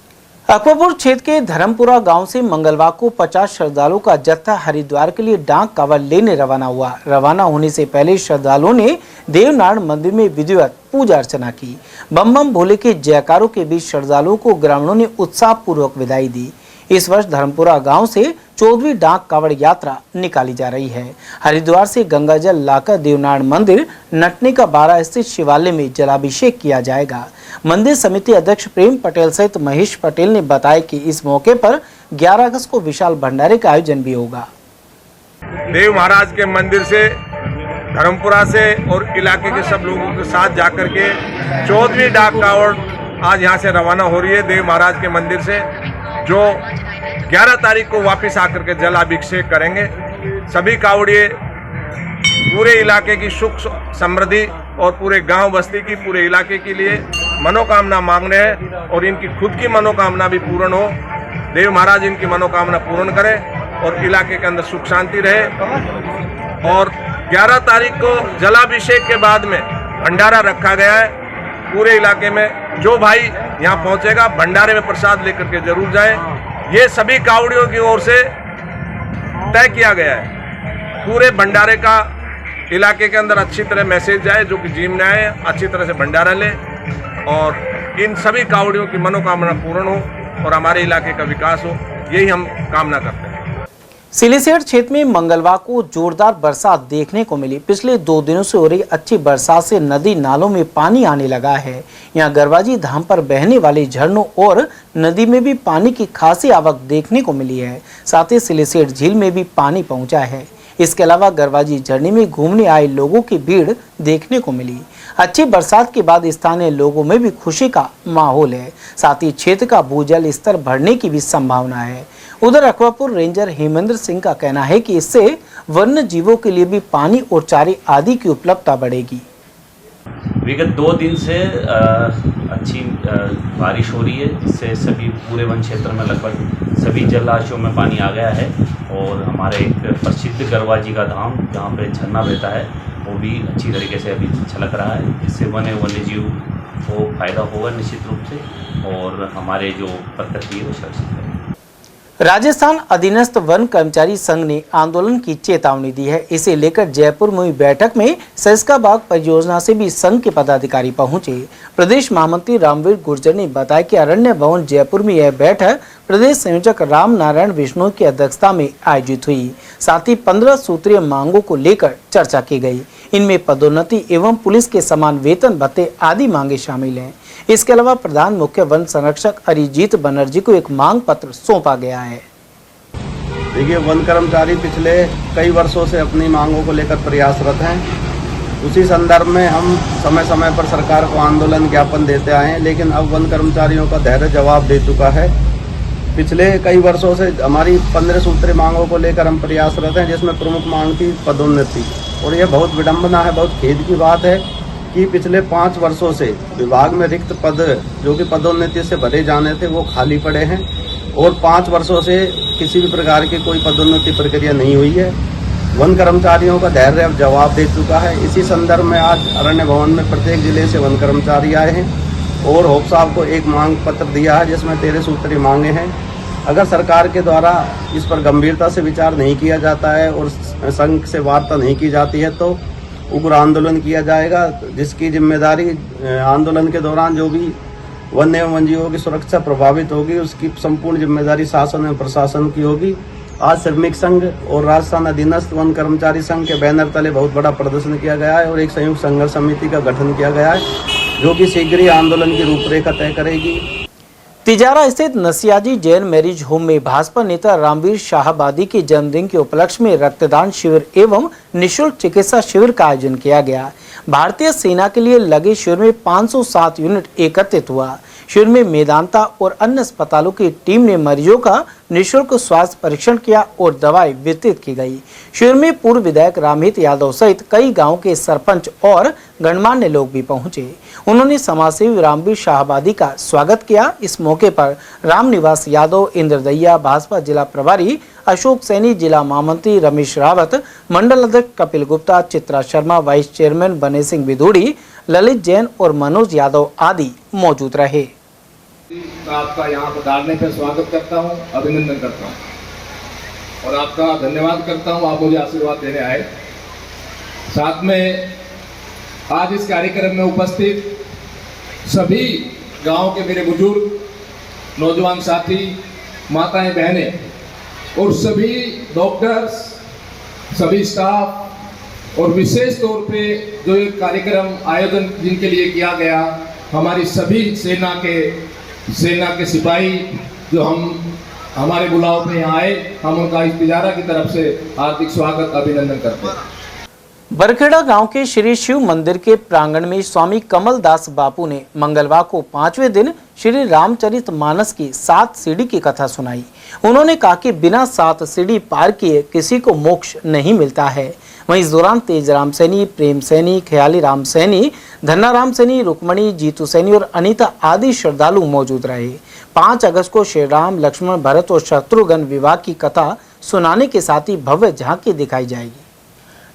अकबरपुर क्षेत्र के धर्मपुरा गांव से मंगलवार को 50 श्रद्धालुओं का जत्था हरिद्वार के लिए डाक कांवड़ लेने रवाना हुआ। रवाना होने से पहले श्रद्धालुओं ने देवनारायण मंदिर में विधिवत पूजा अर्चना की। बम बम भोले के जयकारों के बीच श्रद्धालुओं को ग्रामीणों ने उत्साहपूर्वक विदाई दी। इस वर्ष धर्मपुरा गांव से 14वीं डाक कांवड़ यात्रा निकाली जा रही है। हरिद्वार से गंगा जल लाकर देवनारायण मंदिर नटने का 12 स्थित शिवालय में जलाभिषेक किया जाएगा। मंदिर समिति अध्यक्ष प्रेम पटेल सहित महेश पटेल ने बताया कि इस मौके पर 11 अगस्त को विशाल भंडारे का आयोजन भी होगा। देव महाराज के मंदिर से धर्मपुरा से और इलाके के सब लोगों के साथ जाकर के 14वीं डाक कांवड़ आज यहाँ से रवाना हो रही है देव महाराज के मंदिर से, जो 11 तारीख को वापस आकर के जलाभिषेक करेंगे। सभी कांवड़िए पूरे इलाके की सुख समृद्धि और पूरे गांव बस्ती की, पूरे इलाके के लिए मनोकामना मांग रहे हैं और इनकी खुद की मनोकामना भी पूर्ण हो। देव महाराज इनकी मनोकामना पूर्ण करें और इलाके के अंदर सुख शांति रहे। और 11 तारीख को जलाभिषेक के बाद में भंडारा रखा गया है। पूरे इलाके में जो भाई यहाँ पहुँचेगा भंडारे में प्रसाद लेकर के जरूर जाए। ये सभी कांवड़ियों की ओर से तय किया गया है। पूरे भंडारे का इलाके के अंदर अच्छी तरह मैसेज जाए, जो कि जिम में आए अच्छी तरह से भंडारा ले और इन सभी कांवड़ियों की मनोकामना पूर्ण हो और हमारे इलाके का विकास हो, यही हम कामना करते हैं। सिलीसेट क्षेत्र में मंगलवार को जोरदार बरसात देखने को मिली। पिछले 2 दिनों से हो रही अच्छी बरसात से नदी नालों में पानी आने लगा है। यहाँ गरवाजी धाम पर बहने वाले झरनों और नदी में भी पानी की खासी आवक देखने को मिली है। साथ ही सिलीसेट झील में भी पानी पहुंचा है। इसके अलावा गरवाजी झरने में घूमने आए लोगों की भीड़ देखने को मिली। अच्छी बरसात के बाद स्थानीय लोगों में भी खुशी का माहौल है। साथ ही क्षेत्र का भूजल स्तर बढ़ने की भी संभावना है। उधर अकबरपुर रेंजर हेमेंद्र सिंह का कहना है कि इससे वन्य जीवों के लिए भी पानी और चारे आदि की उपलब्धता बढ़ेगी। विगत 2 दिन से अच्छी बारिश हो रही है, जिससे सभी पूरे वन क्षेत्र में लगभग सभी जलाशयों में पानी आ गया है और हमारे एक प्रसिद्ध गरवाजी का धाम जहाँ पे झरना बहता है वो भी अच्छी तरीके से अभी छलक रहा है, जिससे वन्य जीव को फायदा होगा निश्चित रूप से और हमारे जो प्रकृति है वो सुरक्षित है। राजस्थान अधीनस्थ वन कर्मचारी संघ ने आंदोलन की चेतावनी दी है। इसे लेकर जयपुर में हुई बैठक में सरिस्का बाग परियोजना से भी संघ के पदाधिकारी पहुंचे। प्रदेश महामंत्री रामवीर गुर्जर ने बताया कि अरण्य भवन जयपुर में यह बैठक प्रदेश संयोजक राम नारायण बिश्नोई की अध्यक्षता में आयोजित हुई। साथ ही 15 सूत्रीय मांगों को लेकर चर्चा की गई। इनमें पदोन्नति एवं पुलिस के समान वेतन भत्ते आदि मांगे शामिल हैं। इसके अलावा प्रधान मुख्य वन संरक्षक अरिजीत बनर्जी को एक मांग पत्र सौंपा गया है। देखिए, वन कर्मचारी पिछले कई वर्षों से अपनी मांगों को लेकर प्रयासरत हैं। उसी संदर्भ में हम समय समय पर सरकार को आंदोलन ज्ञापन देते आए हैं, लेकिन अब वन कर्मचारियों का धैर्य जवाब दे चुका है। पिछले कई वर्षों से हमारी 15 सूत्रीय मांगों को लेकर हम प्रयासरत हैं, जिसमें प्रमुख मांग थी पदोन्नति। और यह बहुत विडंबना है, बहुत खेद की बात है कि पिछले 5 वर्षों से विभाग में रिक्त पद जो कि पदोन्नति से भरे जाने थे वो खाली पड़े हैं और 5 वर्षों से किसी भी प्रकार की कोई पदोन्नति प्रक्रिया नहीं हुई है। वन कर्मचारियों का धैर्य अब जवाब दे चुका है। इसी संदर्भ में आज अरण्य भवन में प्रत्येक जिले से वन कर्मचारी आए हैं और होप साहब को एक मांग पत्र दिया है, जिसमें 13 सूत्रीय मांगे हैं। अगर सरकार के द्वारा इस पर गंभीरता से विचार नहीं किया जाता है और संघ से वार्ता नहीं की जाती है तो उग्र आंदोलन किया जाएगा, जिसकी जिम्मेदारी आंदोलन के दौरान जो भी वन्य एवं वन्यजीवों की सुरक्षा प्रभावित होगी उसकी संपूर्ण जिम्मेदारी शासन एवं प्रशासन की होगी। आज श्रमिक संघ और राजस्थान अधीनस्थ वन कर्मचारी संघ के बैनर तले बहुत बड़ा प्रदर्शन किया गया है और एक संयुक्त संघर्ष समिति का गठन किया गया है, जो कि शीघ्र ही आंदोलन की रूपरेखा तय करेगी। तिजारा स्थित नसियाजी जैन मैरिज होम में भाजपा नेता रामवीर शाहबादी के जन्मदिन के उपलक्ष्य में रक्तदान शिविर एवं निःशुल्क चिकित्सा शिविर का आयोजन किया गया। भारतीय सेना के लिए लगे शिविर में 507 यूनिट एकत्रित हुआ। शिविर में मेदांता और अन्य अस्पतालों की टीम ने मरीजों का निःशुल्क स्वास्थ्य परीक्षण किया और दवाई वितरित की गई। शिविर में पूर्व विधायक रामहित यादव सहित कई गांवों के सरपंच और गणमान्य लोग भी पहुंचे। उन्होंने समाजसेवी रामवीर शाहबादी का स्वागत किया। इस मौके पर रामनिवास यादव, इंद्र दैया, भाजपा जिला प्रभारी अशोक सैनी, जिला महामंत्री रमेश रावत, मंडल अध्यक्ष कपिल गुप्ता, चित्रा शर्मा, वाइस चेयरमैन बने सिंह विधूड़ी, ललित जैन और मनोज यादव आदि मौजूद रहे। मैं आपका यहाँ पधारने पर स्वागत करता हूँ, अभिनंदन करता हूँ और आपका धन्यवाद करता हूँ, आप मुझे आशीर्वाद देने आए। साथ में आज इस कार्यक्रम में उपस्थित सभी गांव के मेरे बुजुर्ग, नौजवान साथी, माताएं, बहनें और सभी डॉक्टर्स, सभी स्टाफ और विशेष तौर पे जो एक कार्यक्रम आयोजन जिनके लिए किया गया, हमारी सभी सेना के सिपाही जो हमारे बुलाव पे यहाँ आए, हम उनका इस तिजारा की तरफ से हार्दिक स्वागत, अभिनंदन करते हैं। बरखेड़ा गांव के श्री शिव मंदिर के प्रांगण में स्वामी कमलदास बापू ने मंगलवार को 5वें दिन श्री रामचरितमानस की 7 सीढ़ी की कथा सुनाई। उन्होंने कहा कि बिना 7 सीढ़ी पार किए किसी को मोक्ष नहीं मिलता है। वहीं इस दौरान तेज राम सैनी, प्रेम सैनी, ख्याली राम सैनी, धन्ना राम सैनी, रुक्मणी, जीतू सैनी और अनीता आदि श्रद्धालु मौजूद रहे। 5 अगस्त को श्री राम, लक्ष्मण, भरत और शत्रुघ्न विवाह की कथा सुनाने के साथ ही भव्य झांकी दिखाई जाएगी।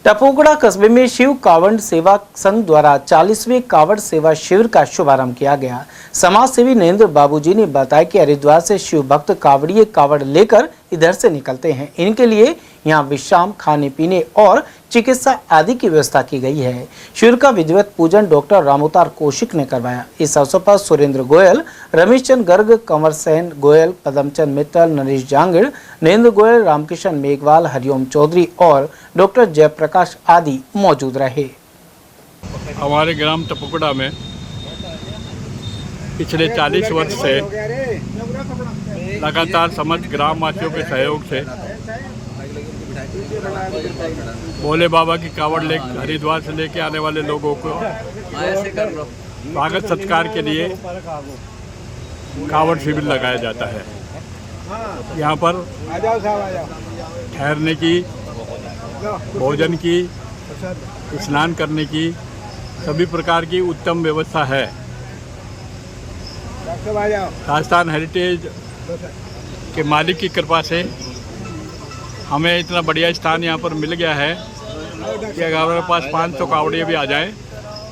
टपोगड़ा कस्बे में शिव कावड़ सेवा संघ द्वारा 40वें कावड़ सेवा शिविर का शुभारंभ किया गया। समाज सेवी नरेंद्र बाबूजी ने बताया कि हरिद्वार से शिव भक्त कावड़िए कावड़ लेकर इधर से निकलते हैं। इनके लिए यहाँ विश्राम, खाने पीने और चिकित्सा आदि की व्यवस्था की गई है। शिविर का विधिवत पूजन डॉक्टर रामोतार कौशिक ने करवाया। इस अवसर पर सुरेंद्र गोयल, रमेश चंद गर्ग, कंवर सेन गोयल, पदमचंद मित्तल, नरेश जांगड़, नरेंद्र गोयल, रामकिशन मेघवाल, हरिओम चौधरी और डॉक्टर जयप्रकाश आदि मौजूद रहे। हमारे ग्राम टपुकड़ा में पिछले 40 वर्ष से लगातार समस्त ग्रामवासियों के सहयोग से भोले बाबा की कावड़ ले हरिद्वार से लेके आने वाले लोगों को स्वागत सत्कार के लिए कावड़ शिविर लगाया जाता है। यहाँ पर ठहरने की, भोजन की, स्नान करने की सभी प्रकार की उत्तम व्यवस्था है। राजस्थान हेरिटेज के मालिक की कृपा से हमें इतना बढ़िया स्थान यहाँ पर मिल गया है कि अगर हमारे पास 500 कावड़िए भी आ जाएं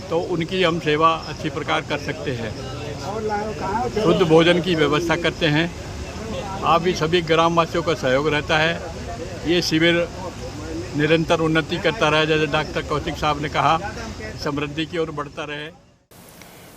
तो उनकी हम सेवा अच्छी प्रकार कर सकते हैं। शुद्ध भोजन की व्यवस्था करते हैं। आप भी सभी ग्रामवासियों का सहयोग रहता है। ये शिविर निरंतर उन्नति करता रहे, जैसे डॉक्टर कौशिक साहब ने कहा, समृद्धि की ओर बढ़ता रहे।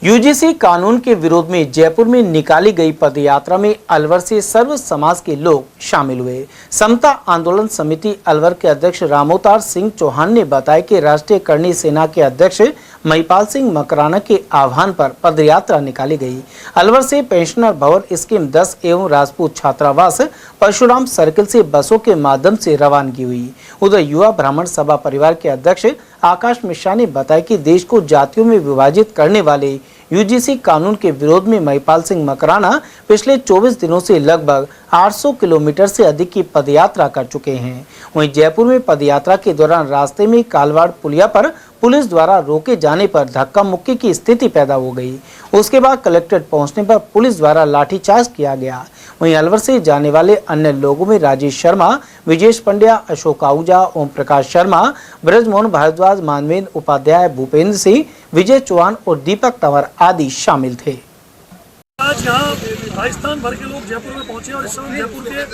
यूजीसी कानून के विरोध में जयपुर में निकाली गई पदयात्रा में अलवर से सर्व समाज के लोग शामिल हुए। समता आंदोलन समिति अलवर के अध्यक्ष रामोतार सिंह चौहान ने बताया कि राष्ट्रीय करणी सेना के अध्यक्ष महिपाल सिंह मकराना के आह्वान पर पदयात्रा निकाली गई। अलवर से पेंशनर भवन स्कीम 10 एवं राजपूत छात्रावास परशुराम सर्किल से बसों के माध्यम से रवानगी हुई। उधर युवा ब्राह्मण सभा परिवार के अध्यक्ष आकाश मिश्रा ने बताया कि देश को जातियों में विभाजित करने वाले यूजीसी कानून के विरोध में महिपाल सिंह मकराना पिछले 24 दिनों से लगभग 800 किलोमीटर से अधिक की पदयात्रा कर चुके हैं। वहीं जयपुर में पदयात्रा के दौरान रास्ते में कालवाड़ पुलिया पर पुलिस द्वारा रोके जाने पर धक्का मुक्की की स्थिति पैदा हो गई। उसके बाद कलेक्ट्रेट पहुंचने पर पुलिस द्वारा लाठीचार्ज किया गया। वहीं अलवर से जाने वाले अन्य लोगों में राजेश शर्मा, विजेश पंड्या, अशोक आहूजा, ओम प्रकाश शर्मा, ब्रजमोहन भारद्वाज, मानवेंद्र उपाध्याय, भूपेंद्र सिंह, विजय चौहान और दीपक तंवर आदि शामिल थे। आज यहाँ राजस्थान भर के लोग जयपुर में पहुंचे और इस समय जयपुर के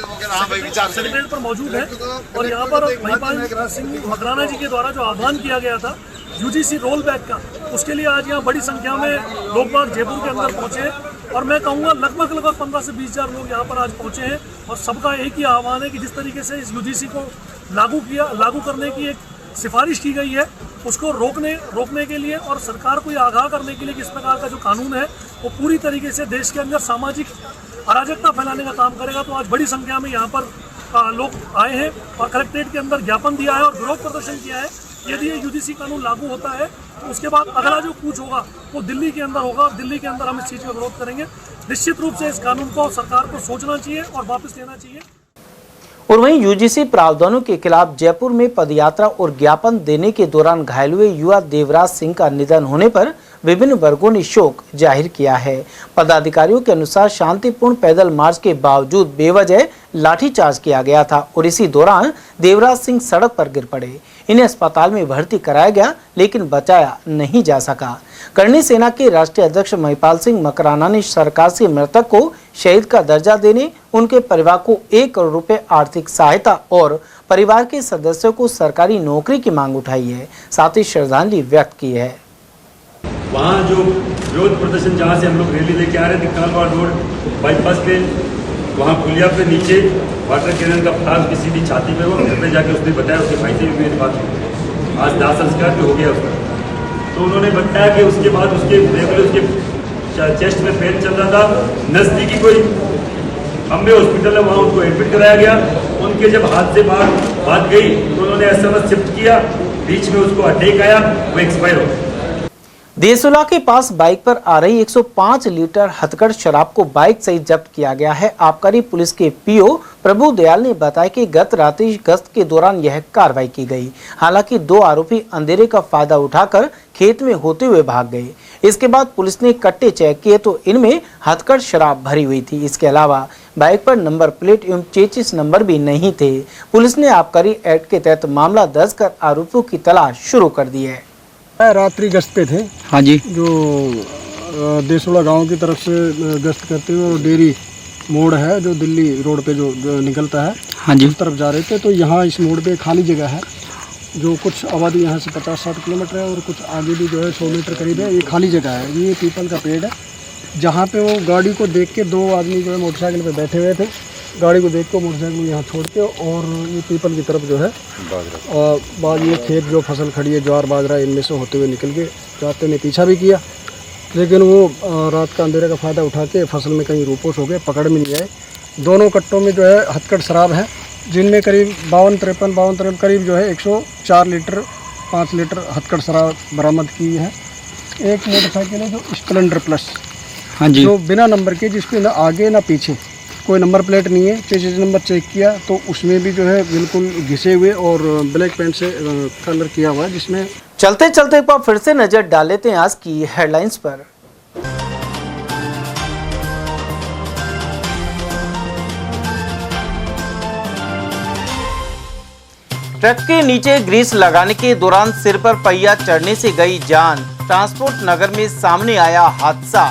सेक्रेटरीट पर मौजूद हैं और यहाँ पर महिपाल सिंह मकराना जी के द्वारा जो आह्वान किया गया था यूजीसी रोल बैक का, उसके लिए आज यहाँ बड़ी संख्या में लोग बाग जयपुर के अंदर पहुंचे और मैं कहूँगा लगभग 15 से 20 हज़ार लोग यहाँ पर आज पहुंचे हैं और सबका एक ही आह्वान है कि जिस तरीके से इस यूजीसी को लागू करने की एक सिफारिश की गई है, उसको रोकने के लिए और सरकार को आगाह करने के लिए कि इस प्रकार का जो कानून है वो पूरी तरीके से देश के अंदर सामाजिक अराजकता फैलाने का काम करेगा। तो आज बड़ी संख्या में यहाँ पर लोग आए हैं और कलेक्ट्रेट के अंदर ज्ञापन दिया है और विरोध प्रदर्शन किया है यदि ये यूजीसी कानून लागू होता है तो उसके बाद अगला जो कूच होगा वो दिल्ली के अंदर होगा और दिल्ली के अंदर हम इस चीज़ का विरोध करेंगे। निश्चित रूप से इस कानून को सरकार को सोचना चाहिए और वापस लेना चाहिए। और वहीं यूजीसी प्रावधानों के खिलाफ जयपुर में पदयात्रा और ज्ञापन देने के दौरान घायल हुए युवा देवराज सिंह का निधन होने पर विभिन्न वर्गों ने शोक जाहिर किया है। पदाधिकारियों के अनुसार शांतिपूर्ण पैदल मार्च के बावजूद बेवजह लाठीचार्ज किया गया था और इसी दौरान देवराज सिंह सड़क पर गिर पड़े। इन्हें अस्पताल में भर्ती कराया गया लेकिन बचाया नहीं जा सका। करणी सेना के राष्ट्रीय अध्यक्ष महिपाल सिंह मकराना ने सरकार से मृतक को शहीद का दर्जा देने, उनके परिवार को 1 करोड़ रुपए आर्थिक सहायता और परिवार के सदस्यों को सरकारी नौकरी की मांग उठाई है। साथ ही श्रद्धांजलि व्यक्त की है। वहाँ जो विरोध प्रदर्शन जहाँ से हम लोग रैली लेके आ रहे थे कालवाड़ रोड बाईपास पे, वहाँ पुलिया पे नीचे वाटर कैनन का फ्लाश की सीधी छाती पे वो घर पे जाके उसने बताया, उसके भाई से भी मेरी बात हुई, आज दाह संस्कार भी हो गया उसका। तो उन्होंने बताया कि उसके बाद उसके रेगुलर उसके चेस्ट में पेन चल रहा था। नज़दीकी कोई अम्बे हॉस्पिटल है, वहाँ उनको एडमिट कराया गया। उनके जब हाथ से बात गई तो उन्होंने SMS शिफ्ट किया, बीच में उसको अटैक आया, वो एक्सपायर हो गया। देसुला के पास बाइक पर आ रही 105 लीटर हथकढ़ शराब को बाइक सहित जब्त किया गया है। आबकारी पुलिस के PO प्रभु दयाल ने बताया कि गत रात्रि गश्त के दौरान यह कार्रवाई की गई। हालांकि 2 आरोपी अंधेरे का फायदा उठाकर खेत में होते हुए भाग गए। इसके बाद पुलिस ने कट्टे चेक किए तो इनमें हथकढ़ शराब भरी हुई थी। इसके अलावा बाइक पर नंबर प्लेट एवं चेचिस नंबर भी नहीं थे। पुलिस ने आबकारी एक्ट के तहत मामला दर्ज कर आरोपियों की तलाश शुरू कर दी है। रात्रि गश्त पे थे। हाँ जी। जो देसोड़ा गांव की तरफ से गश्त करते हुए और डेयरी मोड़ है जो दिल्ली रोड पे जो निकलता है, हाँ जी, उस तरफ जा रहे थे। तो यहाँ इस मोड़ पे खाली जगह है जो कुछ आबादी यहाँ से 50-60 किलोमीटर है और कुछ आगे भी जो है 100 मीटर करीब है। ये खाली जगह है, ये पीपल का पेड़ है जहाँ पे वो गाड़ी को देख के 2 आदमी जो है मोटरसाइकिल पे बैठे हुए थे। गाड़ी को देख के मोटरसाइकिल यहाँ छोड़ के और ये पीपल की तरफ जो है बाद ये खेत जो फसल खड़ी है ज्वार बाजरा इनमें से होते हुए निकल के रास्ते में पीछा भी किया, लेकिन वो रात का अंधेरे का फ़ायदा उठा के फसल में कहीं रूपोश हो गए, पकड़ में नहीं आए। दोनों कट्टों में जो है हथकढ़ शराब है जिनमें करीब 52-53 करीब जो है 104 लीटर 5 लीटर हथकढ़ शराब बरामद की है। एक मोटरसाइकिल है जो स्प्लेंडर प्लस, हाँ जी, जो बिना नंबर के, जिसपे ना आगे ना पीछे कोई नंबर प्लेट नहीं है। चेसिस नंबर चेक किया तो उसमें भी जो है बिल्कुल घिसे हुए और ब्लैक पेंट से कलर किया हुआ है। जिसमें चलते चलते एक बार फिर से नजर डाल लेते हैं आज की हेडलाइंस पर। ट्रक के नीचे ग्रीस लगाने के दौरान सिर पर पहिया चढ़ने से गई जान। ट्रांसपोर्ट नगर में सामने आया हादसा।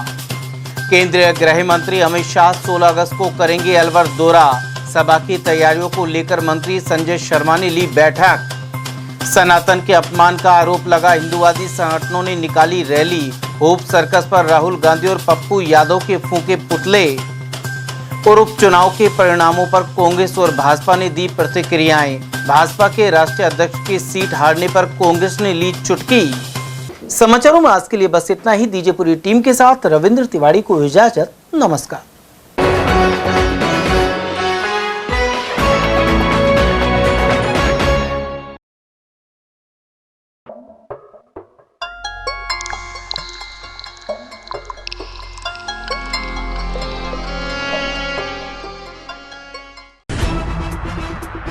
केंद्रीय गृह मंत्री अमित शाह 16 अगस्त को करेंगे अलवर दौरा। सभा की तैयारियों को लेकर मंत्री संजय शर्मा ने ली बैठक। सनातन के अपमान का आरोप लगा हिंदुवादी संगठनों ने निकाली रैली। होप सर्कस पर राहुल गांधी और पप्पू यादव के फूंके पुतले। और उपचुनाव के परिणामों पर कांग्रेस और भाजपा ने दी प्रतिक्रियाएं। भाजपा के राष्ट्रीय अध्यक्ष की सीट हारने पर कांग्रेस ने ली चुटकी। समाचारों में आज के लिए बस इतना ही। दीजिए पूरी टीम के साथ रविंद्र तिवारी को इजाजत। नमस्कार।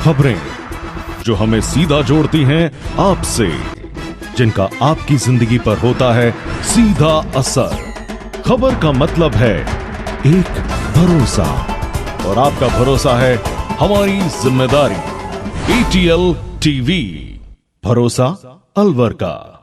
खबरें जो हमें सीधा जोड़ती हैं आपसे, जिनका आपकी जिंदगी पर होता है सीधा असर। खबर का मतलब है एक भरोसा, और आपका भरोसा है हमारी जिम्मेदारी। ATL TV, भरोसा अलवर का।